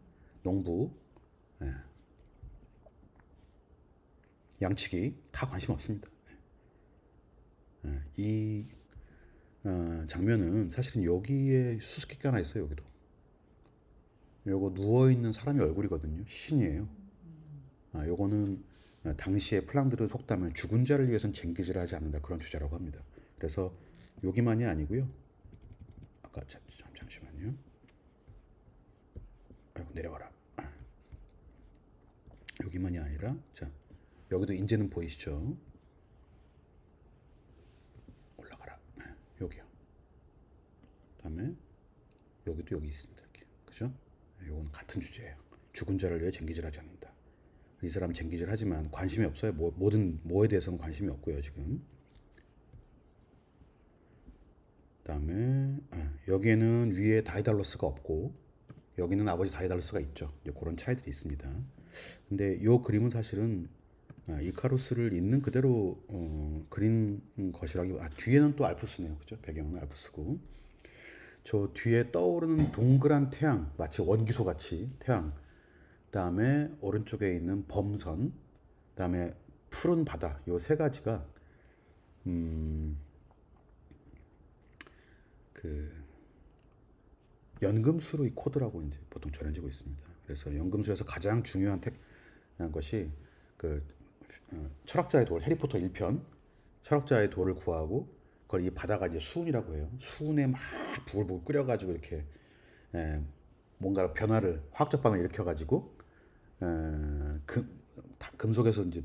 농부, 예, 양치기 다 관심 없습니다. 예, 이 장면은 사실은 여기에 수수께끼 하나 있어요. 여기도. 요거 누워 있는 사람이 얼굴이거든요. 신이에요. 요거는 당시에 플랑드르 속담은 죽은 자를 위해선 쟁기질을 하지 않는다 그런 주자라고 합니다. 그래서 여기만이 아니고요. 아까 잠시만요. 아이고 내려와라. 여기만이 아니라 자 여기도 이제는 보이시죠? 올라가라. 여기요. 그다음에 여기도 여기 있습니다. 이렇게 그죠? 요건 같은 주제예요. 죽은 자를 위해 쟁기질하지 않는다. 이 사람 쟁기질하지만 관심이 없어요. 모든 뭐에 대해서는 관심이 없고요 지금. 그다음에 여기에는 위에 다이달로스가 없고 여기는 아버지 다이달로스가 있죠. 이제 그런 차이들이 있습니다. 근데 이 그림은 사실은 이카루스를 있는 그대로 그린 것이라기 뒤에는 또 알프스네요. 그죠? 배경은 알프스고 저 뒤에 떠오르는 동그란 태양 마치 원기소 같이 태양 그다음에 오른쪽에 있는 범선 그다음에 푸른 바다 요 세 가지가 그 연금술의 코드라고 이제 보통 전해지고 있습니다. 그래서 연금술에서 가장 중요한 것이 그 철학자의 돌 해리포터 1편 철학자의 돌을 구하고 그걸 이 바다가 이제 수은이라고 해요. 수은에 막 부글부글 끓여가지고 이렇게 뭔가 변화를 화학적 반응을 일으켜가지고 금속에서 이제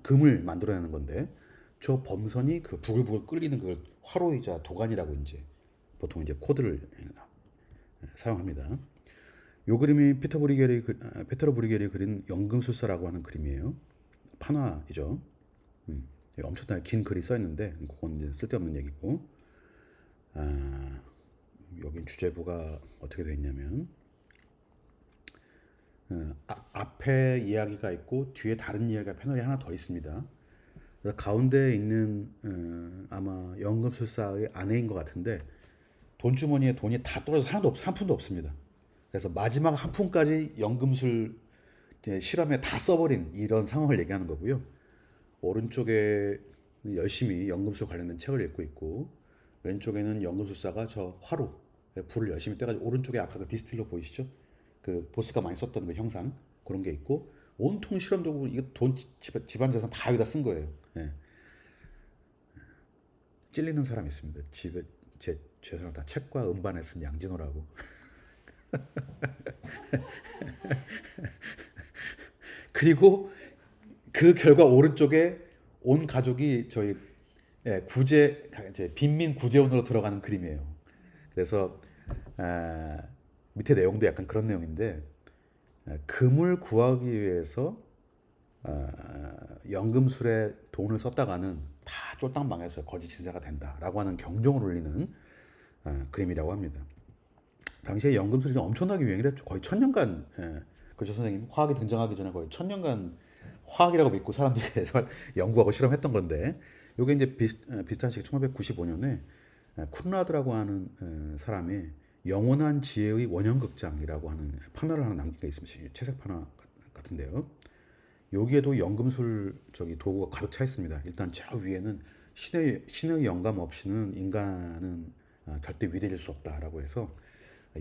금을 만들어내는 건데 저 범선이 그 부글부글 끓이는 그걸 화로이자 도관이라고 이제 보통 이제 코드를 사용합니다. 요 그림이 페테로 브리겔이 그린 연금술사라고 하는 그림이에요. 판화이죠. 엄청나게 긴 글이 써 있는데 그건 이제 쓸데없는 얘기고. 여기 주제부가 어떻게 되어 있냐면 앞에 이야기가 있고 뒤에 다른 이야기가 패널이 하나 더 있습니다. 그래서 가운데 있는 아마 연금술사의 아내인 것 같은데 돈주머니에 돈이 다 떨어져서 하나도 한 푼도 없습니다. 그래서 마지막 한 푼까지 연금술 실험에 다 써버린 이런 상황을 얘기하는 거고요. 오른쪽에 열심히 연금술 관련된 책을 읽고 있고 왼쪽에는 연금술사가 저 화로 불을 열심히 떼가지고 오른쪽에 아까 그 디스틸러 보이시죠? 그 보스가 많이 썼던 그 형상 그런 게 있고 온통 실험 도구 이거 돈 집안 재산 다 여기다 쓴 거예요. 예. 찔리는 사람이 있습니다. 집에 제 재산을 다 책과 음반에 쓴 양진호라고. 그리고 그 결과 오른쪽에 온 가족이 저희 구제 이제 빈민 구제원으로 들어가는 그림이에요. 그래서 밑에 내용도 약간 그런 내용인데 금을 구하기 위해서 연금술에 돈을 썼다가는 다 쫄딱 망해서 거짓 신세가 된다라고 하는 경종을 울리는 그림이라고 합니다. 당시에 연금술이 좀 엄청나게 유행을 했죠. 거의 1000년간 그죠 선생님 화학이 등장하기 전에 거의 1000년간 화학이라고 믿고 사람들이 연구하고 실험했던 건데 이게 이제 비슷한 시기 1995년에 쿤라드라고 하는 사람이 영원한 지혜의 원형극장이라고 하는 판화를 하나 남긴 게 있습니다. 채색 판화 같은데요. 여기에도 연금술 도구가 가득 차 있습니다. 일단 저 위에는 신의 영감 없이는 인간은 절대 위대해질 수 없다라고 해서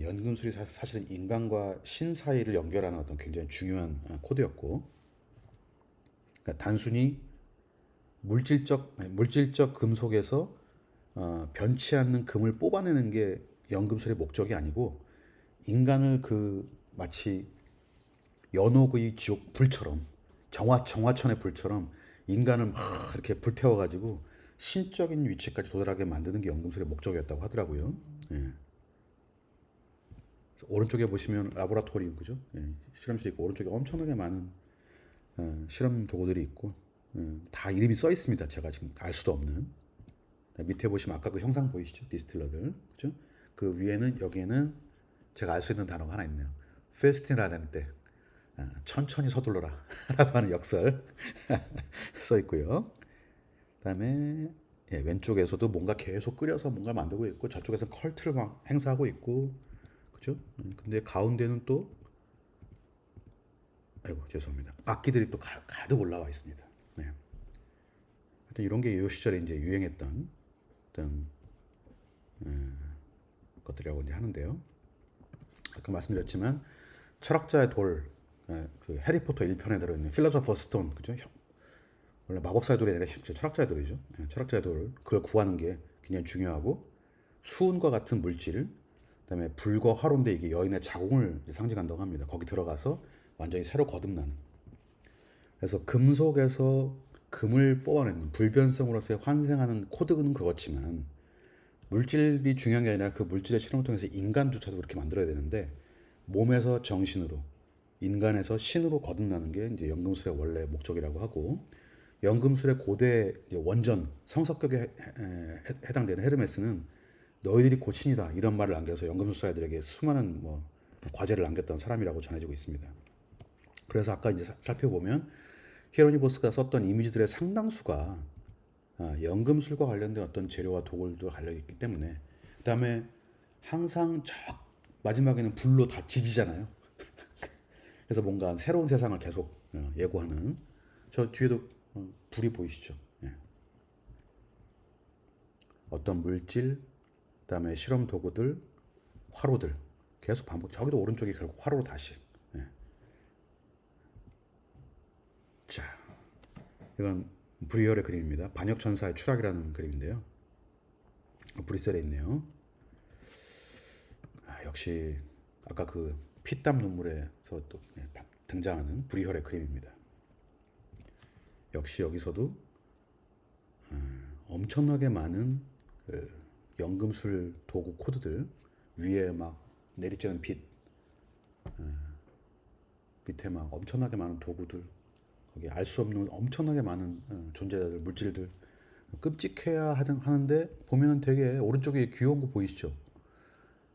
연금술이 사실은 인간과 신 사이를 연결하는 어떤 굉장히 중요한 코드였고, 그러니까 단순히 물질적 금속에서 변치 않는 금을 뽑아내는 게 연금술의 목적이 아니고 인간을 그 마치 연옥의 지옥 불처럼 정화천의 불처럼 인간을 막 이렇게 불태워가지고 신적인 위치까지 도달하게 만드는 게 연금술의 목적이었다고 하더라고요. 예. 오른쪽에 보시면 라보라토리 그죠? 예. 실험실이 있고 오른쪽에 엄청나게 많은 실험 도구들이 있고 다 이름이 써 있습니다. 제가 지금 알 수도 없는. 밑에 보시면 아까 그 형상 보이시죠? 디스틸러들 그죠? 그 위에는 여기에는 제가 알 수 있는 단어가 하나 있네요. 페스티나라는 때 천천히 서둘러라 라고 하는 역설 써 있고요. 그다음에 왼쪽에서도 뭔가 계속 끓여서 뭔가 만들고 있고 저쪽에서 컬트를 막 행사하고 있고 그죠? 근데 가운데는 또 아이고 죄송합니다. 악기들이 또 가득 올라와 있습니다. 네. 하여튼 이런 게 이 시절에 이제 유행했던 어떤 것들이라고 이제 하는데요. 아까 말씀드렸지만 철학자의 돌, 그 해리포터 1편에 들어있는 필로소퍼 스톤, 그죠? 원래 마법사의 돌이 아니라 실제 철학자의 돌이죠. 철학자의 돌, 그걸 구하는 게 굉장히 중요하고 수은과 같은 물질, 그다음에 불과 화로인데 이게 여인의 자궁을 상징한다고 합니다. 거기 들어가서 완전히 새로 거듭나는. 그래서 금속에서 금을 뽑아내는 불변성으로서의 환생하는 코드는 그렇지만 물질이 중요한 게 아니라 그 물질의 실험을 통해서 인간조차도 그렇게 만들어야 되는데 몸에서 정신으로 인간에서 신으로 거듭나는 게 이제 연금술의 원래 목적이라고 하고 연금술의 고대 원전 성석격에 해당되는 헤르메스는 너희들이 곧 신이다 이런 말을 남겨서 연금술사들에게 수많은 과제를 남겼던 사람이라고 전해지고 있습니다. 그래서 아까 이제 살펴보면 히에로니보스가 썼던 이미지들의 상당수가 연금술과 관련된 어떤 재료와 도구들도 달려있기 때문에 그다음에 항상 저 마지막에는 불로 다 지지잖아요. 그래서 뭔가 새로운 세상을 계속 예고하는 저 뒤에도 불이 보이시죠? 예. 어떤 물질, 그다음에 실험 도구들, 화로들 계속 반복. 저기도 오른쪽이 결국 화로로 다시. 예. 자, 이건 브리얼의 그림입니다. 반역천사의 추락이라는 그림인데요. 브리셀에 있네요. 역시 아까 그 피땀 눈물에서 또 등장하는 브리얼의 그림입니다. 역시 여기서도 엄청나게 많은 그 연금술 도구 코드들, 위에 막 내리쬐는 빛, 밑에 막 엄청나게 많은 도구들, 거기 알 수 없는 엄청나게 많은 존재들, 물질들, 끔찍해야 하는데 보면은 되게 오른쪽에 귀여운 거 보이시죠?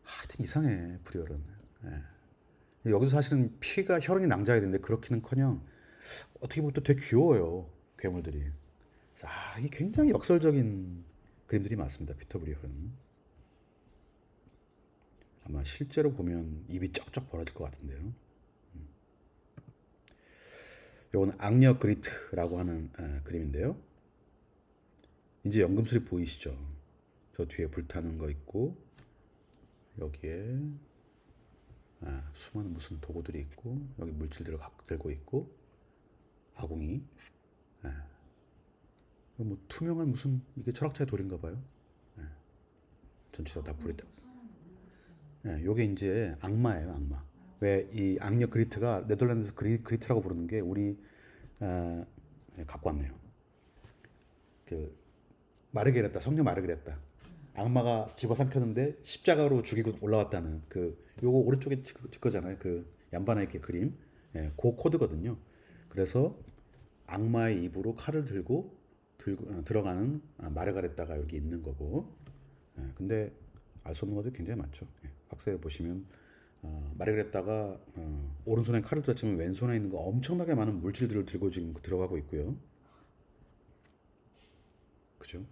하여튼 이상해 브리얼은. 예. 여기서 사실은 피가 혈흔이 낭자해야 되는데 그렇기는커녕 어떻게 보면 또 되게 귀여워요 괴물들이. 이게 굉장히 역설적인 그림들이 많습니다. 피터 브리얼은. 아마 실제로 보면 입이 쩍쩍 벌어질 것 같은데요. 요거는 악력 그리트라고 하는 그림인데요. 이제 연금술이 보이시죠? 저 뒤에 불타는 거 있고 여기에 수많은 무슨 도구들이 있고 여기 물질들을 들고 있고 아궁이, 뭐 투명한 무슨 이게 철학자의 돌인가 봐요. 전체가 다 불이 타. 요게 이제 악마예요, 악마. 왜 이 악력 그리트가 네덜란드에서 그리트라고 부르는 게 우리 갖고 왔네요. 그 마르게레타, 성녀 마르게레타. 악마가 집어삼켰는데 십자가로 죽이고 올라왔다는 그 요거 오른쪽에 거잖아요. 그 양반의 이렇게 그림. 그 코드거든요. 그래서 악마의 입으로 칼을 들고 들어가는 마르가레타가 여기 있는 거고. 근데 알 수 없는 것도 굉장히 많죠. 박스에 보시면 마르가레타가 오른손에 칼을 들었지만 왼손에 있는 거 엄청나게 많은 물질들을 들고 지금 들어가고 있고요. 그죠?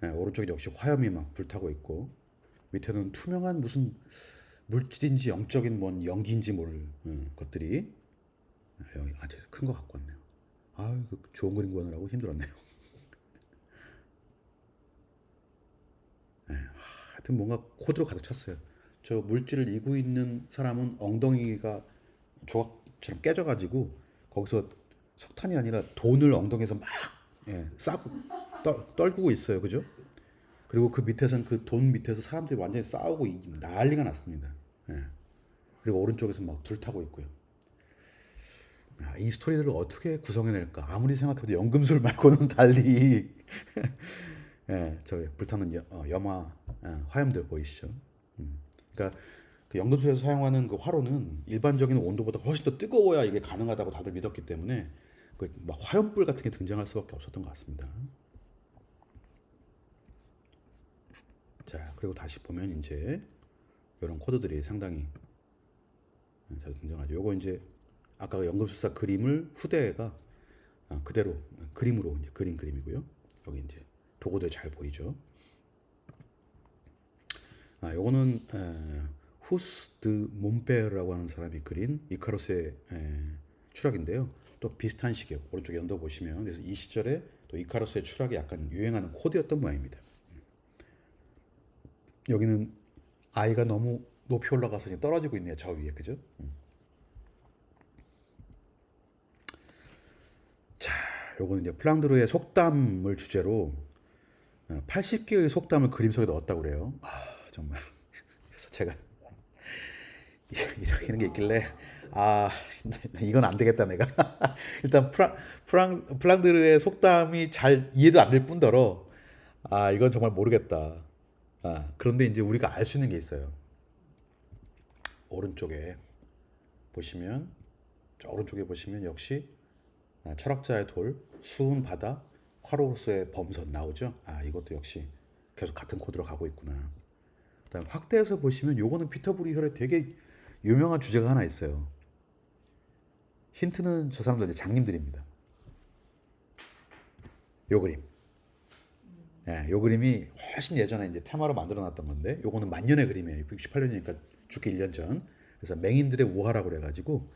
오른쪽에 역시 화염이 막 불타고 있고 밑에는 투명한 무슨 물질인지 영적인 뭔 연기인지 모를 것들이 여기 아주 큰 거 갖고 왔네요. 그 좋은 그림 구하느라고 힘들었네요. 하여튼 뭔가 코드로 가득 찼어요. 저 물질을 이고 있는 사람은 엉덩이가 조각처럼 깨져가지고 거기서 석탄이 아니라 돈을 엉덩이에서 막 싸고 떨구고 있어요. 그죠? 그리고 그 밑에서는 그 돈 밑에서 사람들이 완전히 싸우고 난리가 났습니다. 그리고 오른쪽에서 막 불타고 있고요. 이 스토리들을 어떻게 구성해낼까? 아무리 생각해도 연금술 말고는 달리 저 불타는 염화 화염들 보이시죠? 그러니까 그 연금술에서 사용하는 그 화로는 일반적인 온도보다 훨씬 더 뜨거워야 이게 가능하다고 다들 믿었기 때문에 막 화염불 같은 게 등장할 수밖에 없었던 것 같습니다. 자, 그리고 다시 보면 이제 이런 코드들이 상당히 잘 등장하죠. 요거 이제 아까 연금술사 그림을 후대가 그대로 그림으로 이제 그린 그림이고요. 여기 이제 도구들 잘 보이죠. 요거는 후스 드 몬페르라고 하는 사람이 그린 이카로스의 추락인데요. 또 비슷한 시기에 오른쪽에 연도 보시면 그래서 이 시절에 또 이카로스의 추락이 약간 유행하는 코드였던 모양입니다. 여기는 아이가 너무 높이 올라가서 이제 떨어지고 있네요. 저 위에 그죠? 자, 요거는 이제 플랑드르의 속담을 주제로 80개의 속담을 그림 속에 넣었다고 그래요. 정말. 그래서 제가 이런 게 있길래 이건 안 되겠다 내가. 일단 플랑드르의 속담이 잘 이해도 안 될 뿐더러 이건 정말 모르겠다. 그런데 이제 우리가 알 수 있는 게 있어요. 오른쪽에 보시면 역시 철학자의 돌, 수은 바다, 화로로서의 범선 나오죠. 이것도 역시 계속 같은 코드로 가고 있구나. 그다음 확대해서 보시면 요거는 피터 브리혈의 되게 유명한 주제가 하나 있어요. 힌트는 저 사람들 이제 장님들입니다. 요 그림. 요 그림이 훨씬 예전에 이제 테마로 만들어놨던 건데 요거는 만년의 그림이에요. 68년이니까 죽기 1년 전. 그래서 맹인들의 우화라고 그래가지고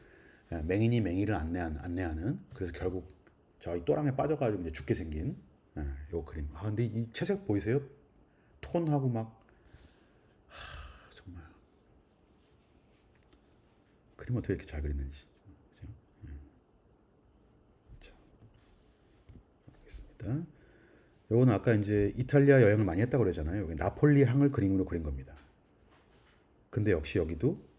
맹인이 맹인을 안내하는 그래서 결국 저희 또랑에 빠져가지고 이제 죽게 생긴 요 그림. 아 근데 이 채색 보이세요? 톤하고 막 정말 그림 어떻게 이렇게 잘 그리는지. 그죠? 자, 알겠습니다. 요거는 아까 이제 이탈리아 여행을 많이 했다고 그러잖아요. 여기 나폴리 항을 그림으로 그린 겁니다. 근데 역시 여기도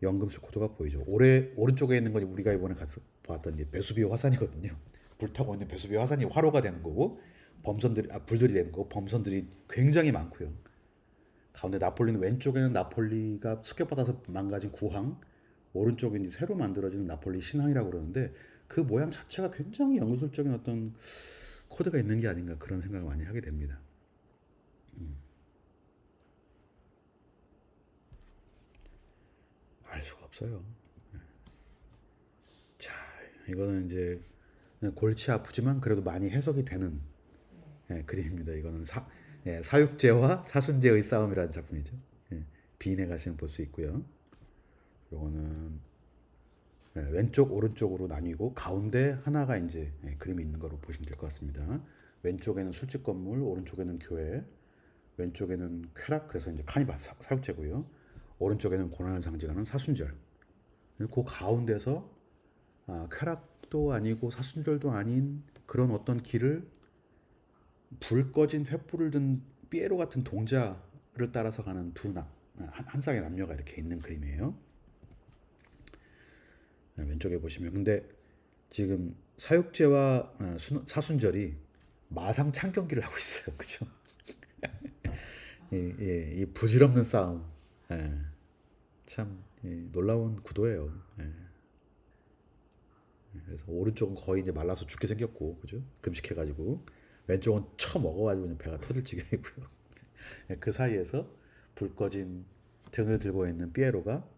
연금술 코드가 보이죠. 오른쪽에 있는 건 우리가 이번에 가서 봤던 이제 베수비오 화산이거든요. 불타고 있는 베수비오 화산이 화로가 되는 거고 불들이 되는 거고 범선들이 굉장히 많고요. 가운데 나폴리는 왼쪽에는 나폴리가 습격받아서 망가진 구항, 오른쪽에 이제 새로 만들어지는 나폴리 신항이라고 그러는데 그 모양 자체가 굉장히 연구술적인 어떤 코드가 있는 게 아닌가 그런 생각을 많이 하게 됩니다. 알 수가 없어요. 자, 이거는 이제 골치 아프지만 그래도 많이 해석이 되는 그림입니다. 이거는 사육제와 사순제의 싸움이라는 작품이죠. 비인에 가시면 볼 수 있고요. 요거는 왼쪽 오른쪽으로 나뉘고 가운데 하나가 이제 그림이 있는 거로 보시면 될 것 같습니다. 왼쪽에는 술집 건물, 오른쪽에는 교회, 왼쪽에는 쾌락 그래서 이제 카니발 사육제고요. 오른쪽에는 고난을 상징하는 사순절. 그 가운데서 쾌락도 아니고 사순절도 아닌 그런 어떤 길을 불 꺼진 횃불을 든 삐에로 같은 동자를 따라서 가는 한 쌍의 남녀가 이렇게 있는 그림이에요. 왼쪽에 보시면 근데 지금 사육제와 사순절이 마상 창경기를 하고 있어요. 그죠? 이 부질없는 싸움. 예, 참 놀라운 구도예요. 그래서 오른쪽은 거의 이제 말라서 죽게 생겼고, 그죠? 금식해가지고 왼쪽은 처먹어가지고 그냥 배가 터질 지경이고요. 그 사이에서 불 꺼진 등을 들고 있는 삐에로가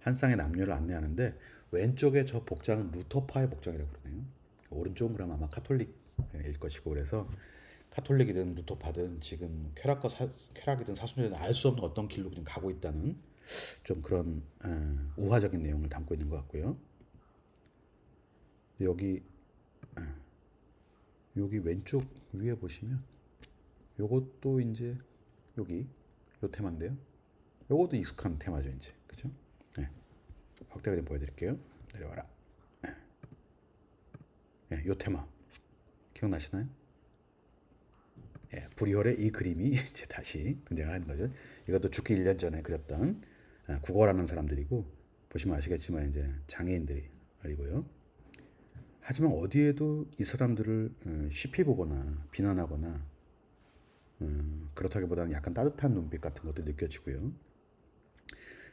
한 쌍의 남녀를 안내하는데 왼쪽에 저 복장은 루터파의 복장이라고 그러네요. 오른쪽은 그럼 아마 카톨릭일 것이고 그래서 카톨릭이든 루터파든 지금 쾌락이든 사순절이든 알 수 없는 어떤 길로 그냥 가고 있다는 좀 그런 우화적인 내용을 담고 있는 것 같고요. 여기 왼쪽 위에 보시면 요것도 이제 여기 요 테마인데요. 요것도 익숙한 테마죠 이제 그죠? 네. 확대 그림 보여드릴게요. 내려와라. 네, 요 테마 기억나시나요? 불이월의 이 그림이 이제 다시 등장을 하는 거죠. 이것도 죽기 1년 전에 그렸던 국어라는 사람들이고 보시면 아시겠지만 이제 장애인들이고요. 하지만 어디에도 이 사람들을 쉽게 보거나 비난하거나 그렇다기보다는 약간 따뜻한 눈빛 같은 것도 느껴지고요.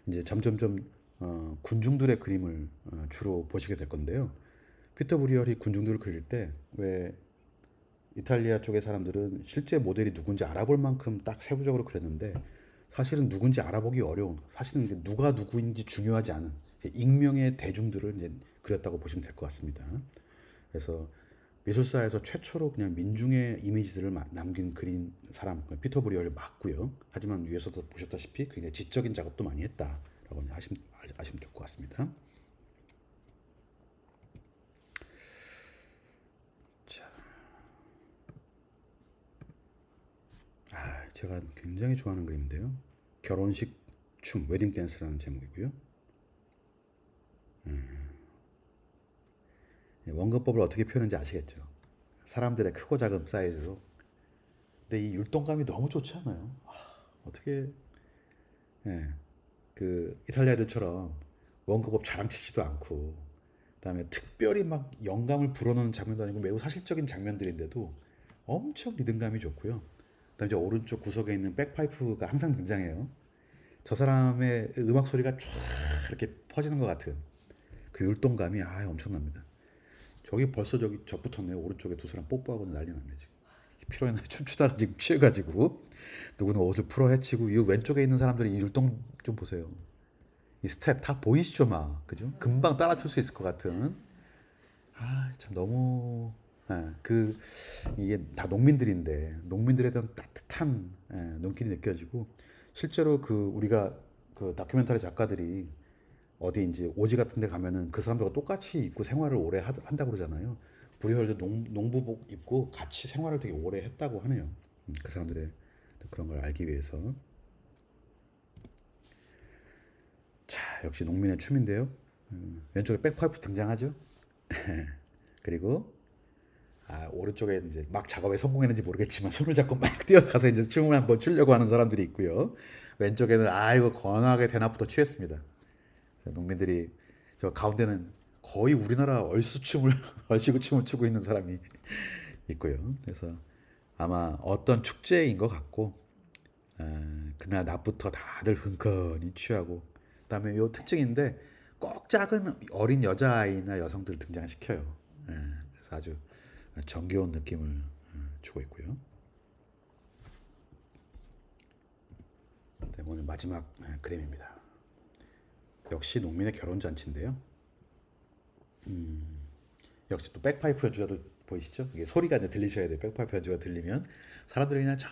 이제 점점점 군중들의 그림을 주로 보시게 될 건데요. 피터 브리얼이 군중들을 그릴 때 왜 이탈리아 쪽의 사람들은 실제 모델이 누군지 알아볼 만큼 딱 세부적으로 그렸는데 사실은 누군지 알아보기 어려운 사실은 이제 누가 누구인지 중요하지 않은 익명의 대중들을 이제 그렸다고 보시면 될 것 같습니다. 그래서 미술사에서 최초로 그냥 민중의 이미지들을 남긴 그린 사람 피터 브리얼 맞고요. 하지만 위에서도 보셨다시피 굉장히 지적인 작업도 많이 했다라고 아시면 될 것 같습니다. 제가 굉장히 좋아하는 그림인데요. 결혼식 춤, 웨딩 댄스라는 제목이고요. 원근법을 어떻게 표현하는지 아시겠죠? 사람들의 크고 작은 사이즈로. 근데 이 율동감이 너무 좋지 않아요? 어떻게 그 이탈리아 애들처럼 원근법 자랑치지도 않고 그다음에 특별히 막 영감을 불어넣는 장면도 아니고 매우 사실적인 장면들인데도 엄청 리듬감이 좋고요. 그다음에 이제 오른쪽 구석에 있는 백파이프가 항상 등장해요. 저 사람의 음악 소리가 쫙 이렇게 퍼지는 것 같은 그 율동감이 엄청납니다. 저기 벌써 저기 적붙었네요. 오른쪽에 두 사람 뽀뽀하고 난리 났네 지금. 피로에 춤추다가 지금 취해가지고 누구는 옷을 풀어 헤치고 이 왼쪽에 있는 사람들이 이 율동 좀 보세요. 이 스텝 다 보이시죠, 막 그죠? 금방 따라출 수 있을 것 같은. 참 너무 이게 다 농민들인데 농민들에 대한 따뜻한 눈길이 느껴지고 실제로 그 우리가 그 다큐멘터리 작가들이 어디 이제 오지 같은 데 가면은 그 사람들과 똑같이 입고 생활을 오래 한다고 그러잖아요. 부리혈도 농부복 입고 같이 생활을 되게 오래 했다고 하네요. 그 사람들의 그런 걸 알기 위해서. 자, 역시 농민의 춤인데요. 왼쪽에 백파이프 등장하죠. 그리고 오른쪽에 이제 막 작업에 성공했는지 모르겠지만 손을 잡고 막 뛰어가서 이제 춤을 한번 추려고 하는 사람들이 있고요. 왼쪽에는 이거 건하게 대낮부터 취했습니다. 농민들이 저 가운데는 거의 우리나라 얼수춤을 얼씨구 춤을 추고 있는 사람이 있고요. 그래서 아마 어떤 축제인 것 같고 그날 낮부터 다들 흥건히 취하고 그다음에 요 특징인데 꼭 작은 어린 여자아이나 여성들을 등장시켜요. 그래서 아주 정겨운 느낌을 주고 있고요. 네, 오늘 마지막 그림입니다. 역시 농민의 결혼 잔치인데요. 역시 또 백파이프 연주자들 보이시죠? 이게 소리가 이제 들리셔야 돼요. 백파이프 연주가 들리면 사람들이 그냥 저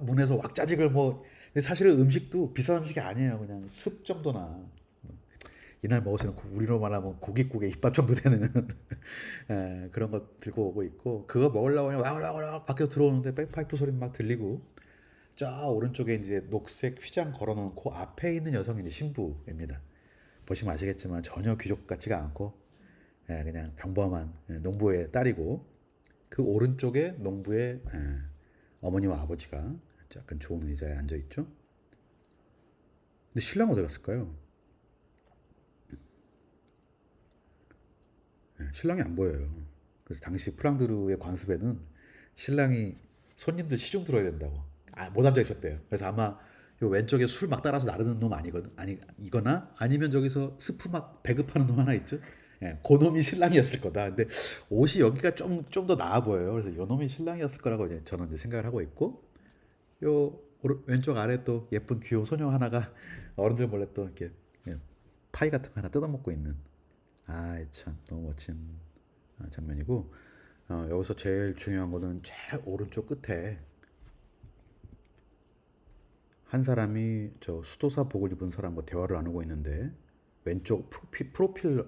문에서 왁자지껄 뭐. 근데 사실은 음식도 비싼 음식이 아니에요. 그냥 습 정도나 이날 먹었으면 우리로 말하면 고깃국에 입밥 정도 되는 그런 거 들고 오고 있고 그거 먹으려고 그냥 와글와글 밖에서 들어오는데 백파이프 소리는 막 들리고 저 오른쪽에 이제 녹색 휘장 걸어놓고 앞에 있는 여성이 이제 신부입니다. 보시면 아시겠지만 전혀 귀족 같지가 않고 그냥 평범한 농부의 딸이고 그 오른쪽에 농부의 어머니와 아버지가 약간 좋은 의자에 앉아 있죠. 근데 신랑 어디 갔을까요? 신랑이 안 보여요. 그래서 당시 프랑드르의 관습에는 신랑이 손님들 시중 들어야 된다고 못 앉아 있었대요. 그래서 아마 요 왼쪽에 술 막 따라서 나르는 놈 이거나 아니면 저기서 스프 막 배급하는 놈 하나 있죠. 그 놈이 신랑이었을 거다. 근데 옷이 여기가 좀 더 나아 보여요. 그래서 요 놈이 신랑이었을 거라고 이제 저는 이제 생각을 하고 있고 요 왼쪽 아래 또 예쁜 귀여운 소녀 하나가 어른들 몰래 또 이렇게 파이 같은 거 하나 뜯어먹고 있는 참 너무 멋진 장면이고 여기서 제일 중요한 거는 제일 오른쪽 끝에 한 사람이 저 수도사복을 입은 사람과 대화를 나누고 있는데 왼쪽 프로필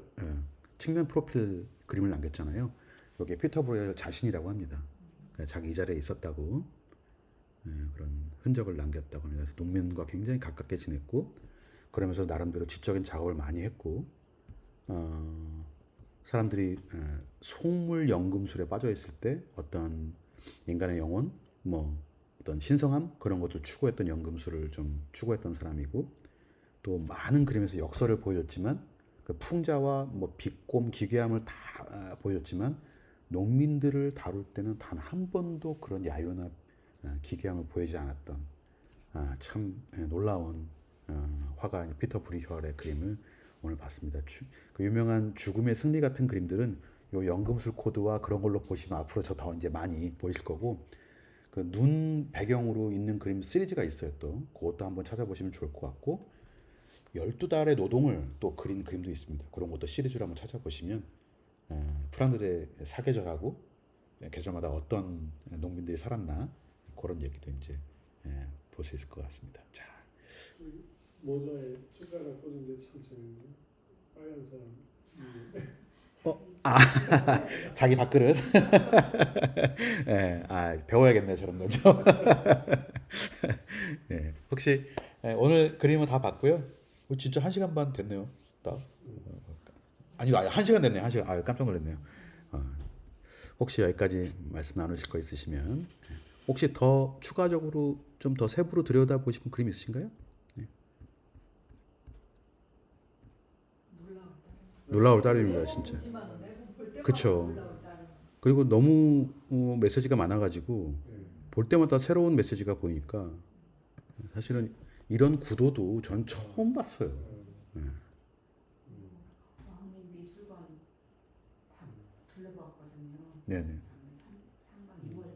측면 프로필 그림을 남겼잖아요. 여기에 피터 브로일 자신이라고 합니다. 자기 이 자리에 있었다고 그런 흔적을 남겼다고 합니다. 그래서 농민과 굉장히 가깝게 지냈고 그러면서 나름대로 지적인 작업을 많이 했고 사람들이 속물 연금술에 빠져 있을 때 어떤 인간의 영혼, 뭐 어떤 신성함 그런 것들 추구했던 연금술을 좀 추구했던 사람이고 또 많은 그림에서 역설을 보여줬지만 그 풍자와 뭐 비꼼 기괴함을 다 보여줬지만 농민들을 다룰 때는 단 한 번도 그런 야유나 기괴함을 보이지 않았던 참 놀라운 화가 피터 브리혈의 그림을 오늘 봤습니다. 그 유명한 죽음의 승리 같은 그림들은 요 연금술 코드와 그런 걸로 보시면 앞으로 저 더 이제 많이 보이실 거고 그 눈 배경으로 있는 그림 시리즈가 있어요. 또 그것도 한번 찾아보시면 좋을 것 같고 12달의 노동을 또 그린 그림도 있습니다. 그런 것도 시리즈로 한번 찾아보시면 프랑들의 사계절하고 계절마다 어떤 농민들이 살았나 그런 얘기도 이제 볼 수 있을 것 같습니다. 자, 모자에 숟가락 꽂은 게 참 재밌네. 빨간 사람. 자기 밥그릇. 배워야겠네 저런 거 좀. 혹시 오늘 그림은 다 봤고요. 진짜 1시간 반 됐네요. 딱. 아니 1시간 됐네요. 1시간. 깜짝 놀랐네요. 혹시 여기까지 말씀 나누실 거 있으시면 혹시 더 추가적으로 좀 더 세부로 들여다보고 싶은 그림 있으신가요? 놀라울 따름입니다, 진짜. 그쵸. 그리고 너무 메시지가 많아가지고 볼 때마다 새로운 메시지가 보이니까 사실은 이런 구도도 전 처음 봤어요. 미술관 둘러봤거든요. 네네. 상반 6월에.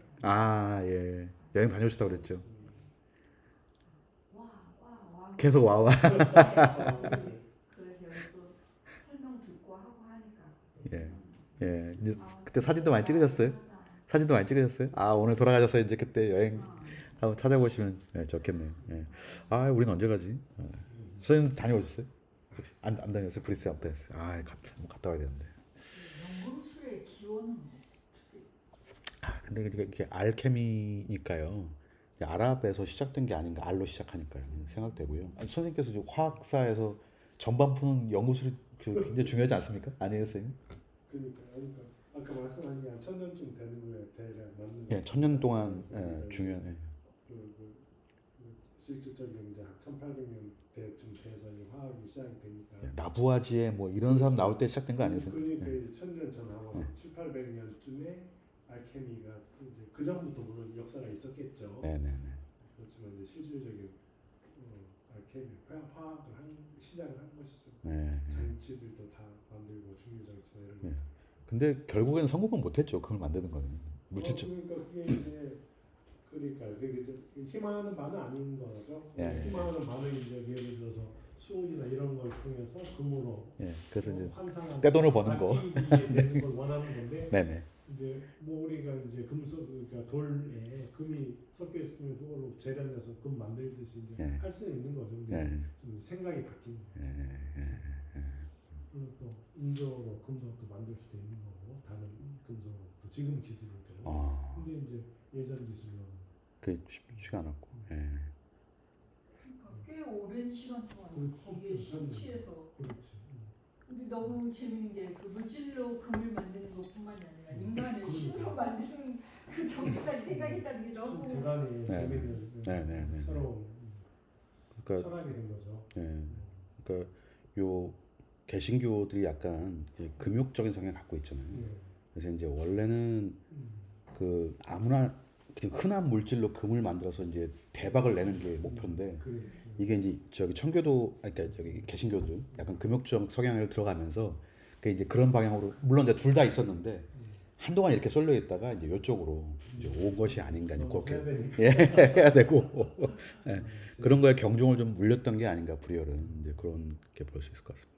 예. 여행 다녀오셨다고 그랬죠. 와. 계속 와와. 그래서 여기 또 설명 듣고 하고 하니까. 이제 그때 사진도 많이 찍으셨어요? 사진도 많이 찍으셨어요? 오늘 돌아가셔서 이제 그때 여행 한번 찾아보시면 좋겠네요. 우리는 언제 가지? 선생님 다녀오셨어요? 안 다녔어요. 브리스에 안 다녔어요. 한번 갔다 와야 되는데. 연금술의 기원은 어떻게? 근데 이게 알케미니까요. 이제 아랍에서 시작된 게 아닌가, 알로 시작하니까요. 생각되고요. 선생님께서 이제 화학사에서 전반 푸는 연구술이 굉장히 중요하지 않습니까? 아니에요, 선생님? 그러니까 아까 말씀한 게 한 1000년쯤 되는 거예요. 대략 맞는. 예, 1000년 동안 중요한. 실질적인 이제 1800년 대쯤 돼서 이제 화학이 시작이 되니까. 나부아지에 뭐 이런 사람 나올 때 시작된 거 아니에요? 그러니까 이제 1000년 전하고 7,800년쯤에 알케미가 이제 그 전부터 물론 역사가 있었겠죠. 네네네. 그렇지만 이제 실질적인 알케미 화학을 시작을 한 것이죠. 네. 장치들도 다 만들고 중요 장치나 이런 거. 네. 근데 결국에는 성공은 못했죠. 그걸 만드는 거는 물질적. 그러니까 그게 이제 그게 이제 희망하는 바는 아닌 거죠. 희망하는 바는 이제 예를 들어서 수은이나 이런 걸 통해서 금으로 그래서 이제 환상한 떼돈을 버는 거. 내는 걸 원하는 건데. 네네. 이제 뭐 우리가 이제 금속 그러니까 돌에 금이 섞여 있으면 그걸로 재련해서 금 만들듯이 이제 할 수는 있는 거죠. 근데 좀 생각이 바뀌는 거죠. 그리고 또 인조로 금도 또 만들 수도 있는 거고 다른 금속으로 또 지금 기술로도. 근데 이제 예전 기술로는 그게 쉽지가 않았고. 그러니까 꽤 오랜 시간 동안 거기에 심취해서. 그렇지. 근데 너무 재밌는 게 그 물질로 금을 만드는 것뿐만이 아니라 인간을 신으로 만드는 그 경지까지 생각했다는 게 너무 대단히 재밌는 새로운 그러니까 철학이 된 거죠. 그러니까 요 개신교들이 약간 금욕적인 성향을 갖고 있잖아요. 그래서 이제 원래는 그 아무나 그냥 흔한 물질로 금을 만들어서 이제 대박을 내는 게 목표인데 이게 이제 저기 청교도 그러니까 저기 개신교들 약간 금욕적 성향을 들어가면서 그 이제 그런 방향으로 물론 이제 둘 다 있었는데 한동안 이렇게 쏠려 있다가 이제 이쪽으로 이제 온 것이 아닌가 그렇게 해야 되고 그런 거에 경종을 좀 물렸던 게 아닌가 불열은 이제 그런 게 볼 수 있을 것 같습니다.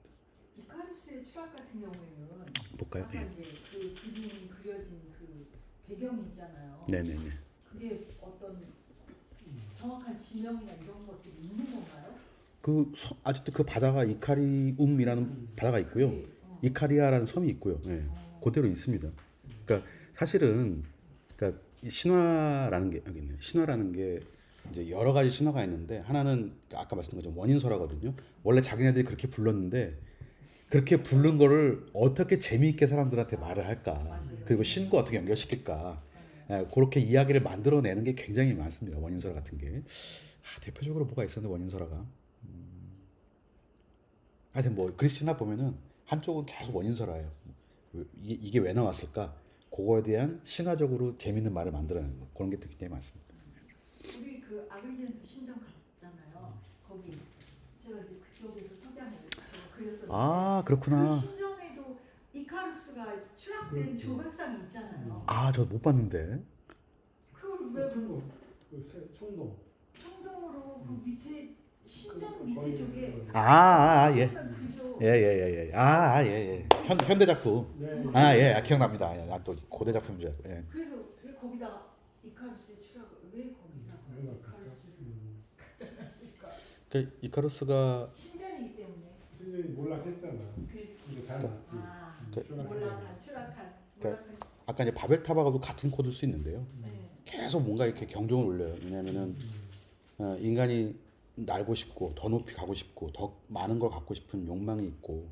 이카루스의 추락 같은 경우에는 볼까요? 아까 이제 그 그림이 그려진 그 배경이 있잖아요. 네네네. 그게 어떤 정확한 지명이나 이런 것들이 있는 건가요? 아직도 그 바다가 이카리움이라는 바다가 있고요. 이카리아라는 섬이 있고요. 그대로 있습니다. 그러니까 사실은 그러니까 이 신화라는 게 여기 있네요. 신화라는 게 이제 여러 가지 신화가 있는데 하나는 아까 말씀드린 것처럼 원인설화거든요. 원래 자기네들이 그렇게 불렀는데 그렇게 부른 거를 어떻게 재미있게 사람들한테 말을 할까? 그리고 신과 어떻게 연결시킬까? 그렇게 이야기를 만들어내는 게 굉장히 많습니다. 원인설화 같은 게. 대표적으로 뭐가 있었는데 원인설화가. 하여튼 뭐 그리스 신화 보면은 한쪽은 계속 원인설화예요. 이게 왜 나왔을까? 그거에 대한 신화적으로 재밌는 말을 만들어내는 거. 그런 게 굉장히 많습니다. 우리 그 아그리젠토 신전 갔잖아요. 거기 제가 이제 그쪽에서 석양을 그렸었는데 그렇구나. 그 신전에도 이카루스가 추락된 조각상이 있잖아요. 저 못 봤는데. 그걸 왜 청동. 청동으로 그 밑에 신전 밑에 쪽에 예. 현대 작품. 기억납니다. 또 고대 작품인 줄 알고. 그래서 왜 거기다 이카루스의 추락을 왜 거기다가 이카루스를 갖다 놨을까? 그 이카루스가 신전이기 때문에. 신전이 몰락했잖아. 근데 잘 났지. 추락한. 아까 이제 바벨탑하고도 같은 코드일 수 있는데요. 계속 뭔가 이렇게 경종을 울려요. 왜냐하면은 인간이 날고 싶고 더 높이 가고 싶고 더 많은 걸 갖고 싶은 욕망이 있고,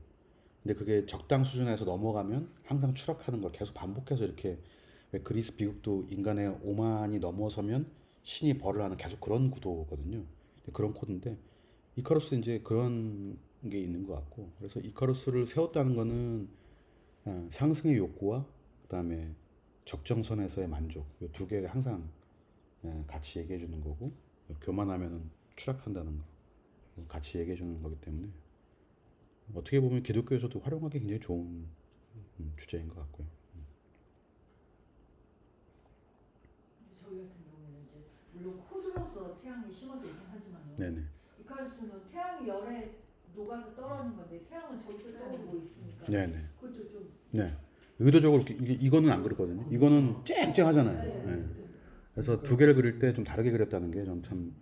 근데 그게 적당 수준에서 넘어가면 항상 추락하는 걸 계속 반복해서 이렇게 왜 그리스 비극도 인간의 오만이 넘어서면 신이 벌을 하는 계속 그런 구도거든요. 그런 코드인데 이카루스 이제 그런 게 있는 것 같고, 그래서 이카루스를 세웠다는 거는 상승의 욕구와 그다음에 적정선에서의 만족, 이 두 개가 항상 같이 얘기해 주는 거고, 교만하면은 추락한다는 거 같이 얘기해 주는 거기 때문에 어떻게 보면 기독교에서도 활용하기 굉장히 좋은 주제인 것 같고요. 저희 같은 경우는 이제 물론 코드로서 태양이 심어져 있긴 하지만요. 네네. 이카루스는 태양이 열에 녹아서 떨어진 건데 태양은 저기서 떠오르고 있으니까. 네네. 그것도 좀. 네. 의도적으로 이거는 안 그렇거든요. 이거는 쨍쨍하잖아요. 그래서 두 개를 그릴 때 좀 다르게 그렸다는 게 좀 참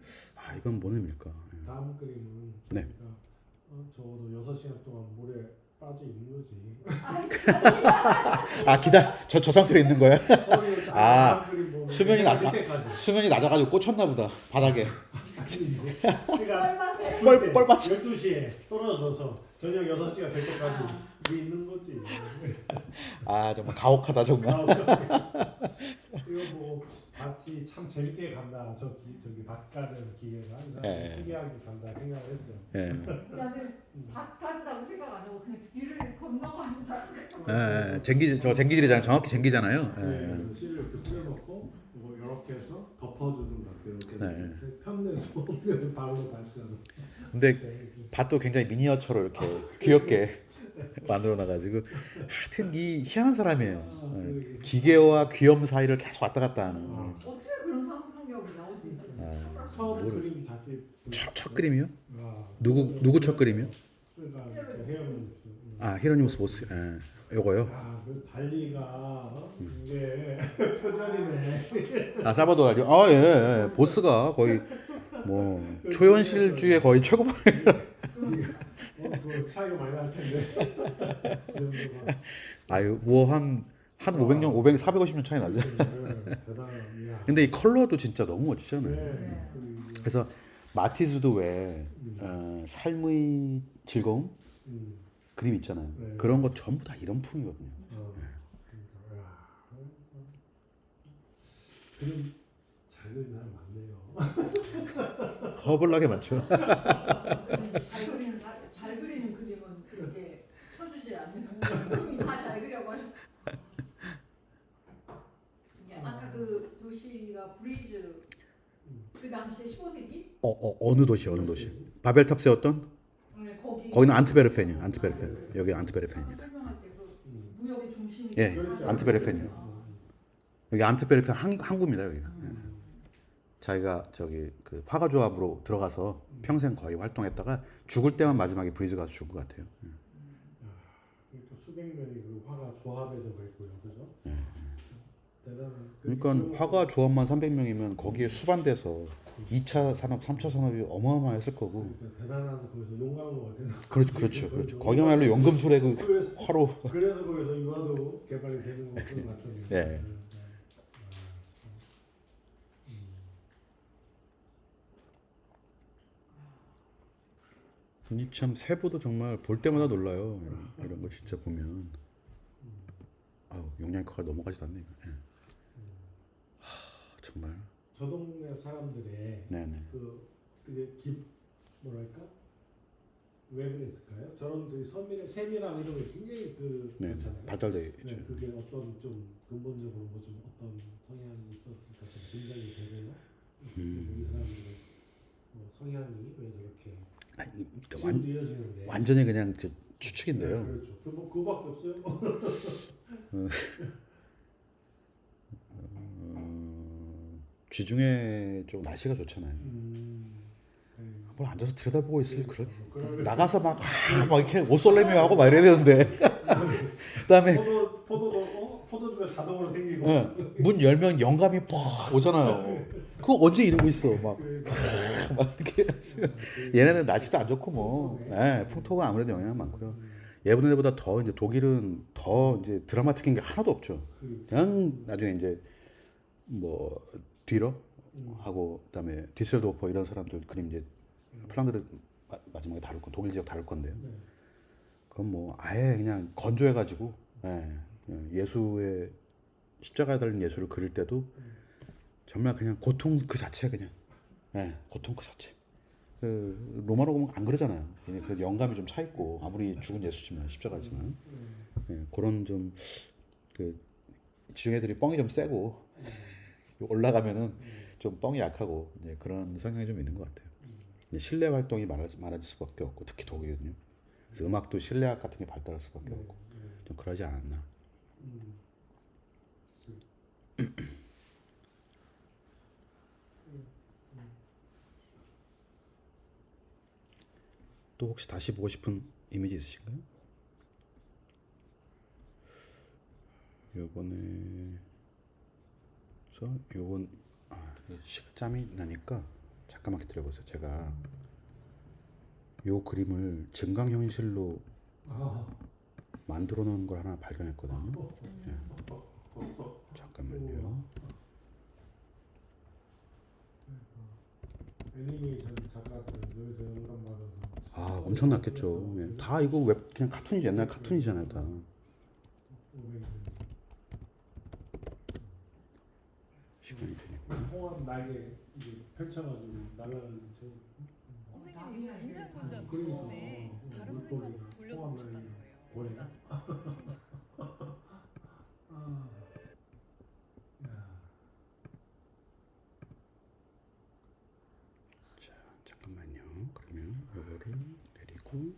이건 뭔 의미일까? 다음 그림은 네. 그러니까 적어도 6시간 동안 물에 빠져 있는 거지. 아 저 상태로 있는 거야? 아, 사람들이 뭐 수면이 내가 낮- 질 때까지. 수면이 낮아가지고 꽂혔나 보다 바닥에. 그러니까 뻘밭이. 12시에 떨어져서 저녁 6시가 될 때까지 위에 있는 거지. 아 정말 가혹하다 정말. 이거 뭐 밭이 참 재밌게 간다. 저기 밭 가는 기계가 예. 신기하게 간다 생각을 했어요. 예. 나는 밭 간다고 생각 안 하고 그냥 길을 건너간다. 예. 쟁기질이잖아요. 정확히 쟁기잖아요. 예. 네, 씨를 이렇게 뿌려놓고 뭐 이렇게 해서 덮어주는 것 같아요. 이렇게 편내서 바로 발전. 근데 밭도 굉장히 미니어처로 이렇게 귀엽게 만들어놔가지고 하여튼 이 희한한 사람이에요. 예. 기계와 귀염 사이를 계속 왔다 갔다 하는. 어떻게 그런 상상력이 나올 수 있어요? 아, 처음 뭐를- 그림 다시 첫 그림이요? 아, 누구 첫 그림이요? 그러니까 헤어는 아 히로니무스 보스. 예. 요거요. 그 달리가 이게 표절이네. 아 사바도 알죠? 아 예. 보스가 거의 뭐 초현실주의 거의 최고봉. 그 차이가 많이 날 텐데. 그 정도가. 아유 뭐 한 500년, 450년 차이 나죠. 대단한. 이야. 근데 이 컬러도 진짜 너무 멋지잖아요. 네. 그래서 마티즈도 왜 삶의 즐거움 그림 있잖아요. 네. 그런 거 전부 다 이런 풍이거든요. 그러니까, 야. 그림 잘 그리는 사람 많네요. 허벌나게 많죠. 잘 그리는 그림은 그렇게 쳐주지 않는 그림이 다 잘 그려버려. 아까 그 도시가 브리즈 그 당시에 15세기? 어느 도시? 바벨탑 세웠던? 네, 거기는 안트베르펜이에요. 안트베르펜. 여기 안트베르펜입니다. 설명할 때그 무역의 중심이 예, 그렇죠. 안트베르펜이요. 여기 안트베르펜 항구입니다. 여기가. 자기가 저기 그 화가 조합으로 들어가서 평생 거의 활동했다가 죽을 때만 마지막에 브리즈 가서 죽은 것 같아요. 그러니까 수백 명이 그 화가 조합에 들어가 있고요, 그죠? 대단한. 그러니까 화가 조합만 300명이면 거기에 수반돼서 2차 산업, 3차 산업이 어마어마했을 거고. 그러니까 대단한 거기서 용광로가 되는. 그렇죠. 거기야말로 연금술의 그 그래서 화로. 거기서 유화도 개발이 되는 것 같은. 예. 이 참 세부도 정말 볼 때마다 놀라요. 이런 거 진짜 보면. 아우 용량커가 넘어가지도 않네. 예. 정말. 저 동네 사람들의 네네. 그 되게 뭐랄까 왜 그랬을까요? 저런 되게 세밀한 이런 게 굉장히 네. 많잖아요. 발달돼 있죠. 네, 그게 어떤 좀 근본적으로 뭐 좀 어떤 성향이 있었을까 좀 짐작이 되네요. 이 사람들의 뭐 성향이 왜 저렇게 아니, 그러니까 지금도 이어지는데. 완전히 그냥 추측인데요. 네, 그렇죠. 그거밖에 없어요. 쥐중에 좀 날씨가 좋잖아요. 네. 뭘 앉아서 들여다보고 있을 그렇죠. 그런 나가서 막 이렇게 옷설레미 하고 막 이래야 되는데 그다음에 포도주가 자동으로 생기고. 문 열면 영감이 빡 오잖아요. 그거 언제 이러고 있어 막 이렇게 얘네는 날씨도 안 좋고 뭐 풍토가 아무래도 영향이 많고요. 얘네보다 더 이제 독일은 더 이제 드라마틱한 게 하나도 없죠. 그냥 나중에 이제 뭐 뒤로 하고 그다음에 디셀도퍼 이런 사람들 그림 이제 플란드르 마지막에 다룰 건 독일 지역 다룰 건데요. 그건 뭐 아예 그냥 건조해가지고 예수의 십자가에 달린 예수를 그릴 때도 정말 그냥 고통 그 자체 그냥 고통 그 자체. 그 로마로 보면 안 그러잖아요. 그 영감이 좀 차 있고 아무리 죽은 예수지만 십자가지만 그런 좀 그 지중애들이 뻥이 좀 세고 올라가면은 좀 뻥이 약하고 그런 성향이 좀 있는 것 같아요. 실내 활동이 많아질 수밖에 없고 특히 독일은요. 그래서 음악도 실내악 같은 게 발달할 수밖에 없고 좀 그러지 않았나. 또 혹시 다시 보고 싶은 이미지 있으신가요? 요번에 요건 시간짬이 나니까 잠깐만 기다려보세요. 제가 요 그림을 증강현실로 아, 만들어 놓은 걸 하나 발견했거든요. 어, 잠깐만요. 애니메이션 작가들 여기서 영감 받아서 아, 엄청났겠죠. 예. 다 이거 웹 그냥 카툰이 옛날 카툰이잖아요, 다. 500년. 시간이 되니까. 홍합 날개 이제 펼쳐가지고 날아가는 저 선생님이 인쇄 문자 그러니까, 전에 다른 물고기, 생각 돌려서 홍합 보셨다는 날개, 거예요. 고래. 그러니까 아, 야, 자, 잠깐만요. 그러면 요거를 내리고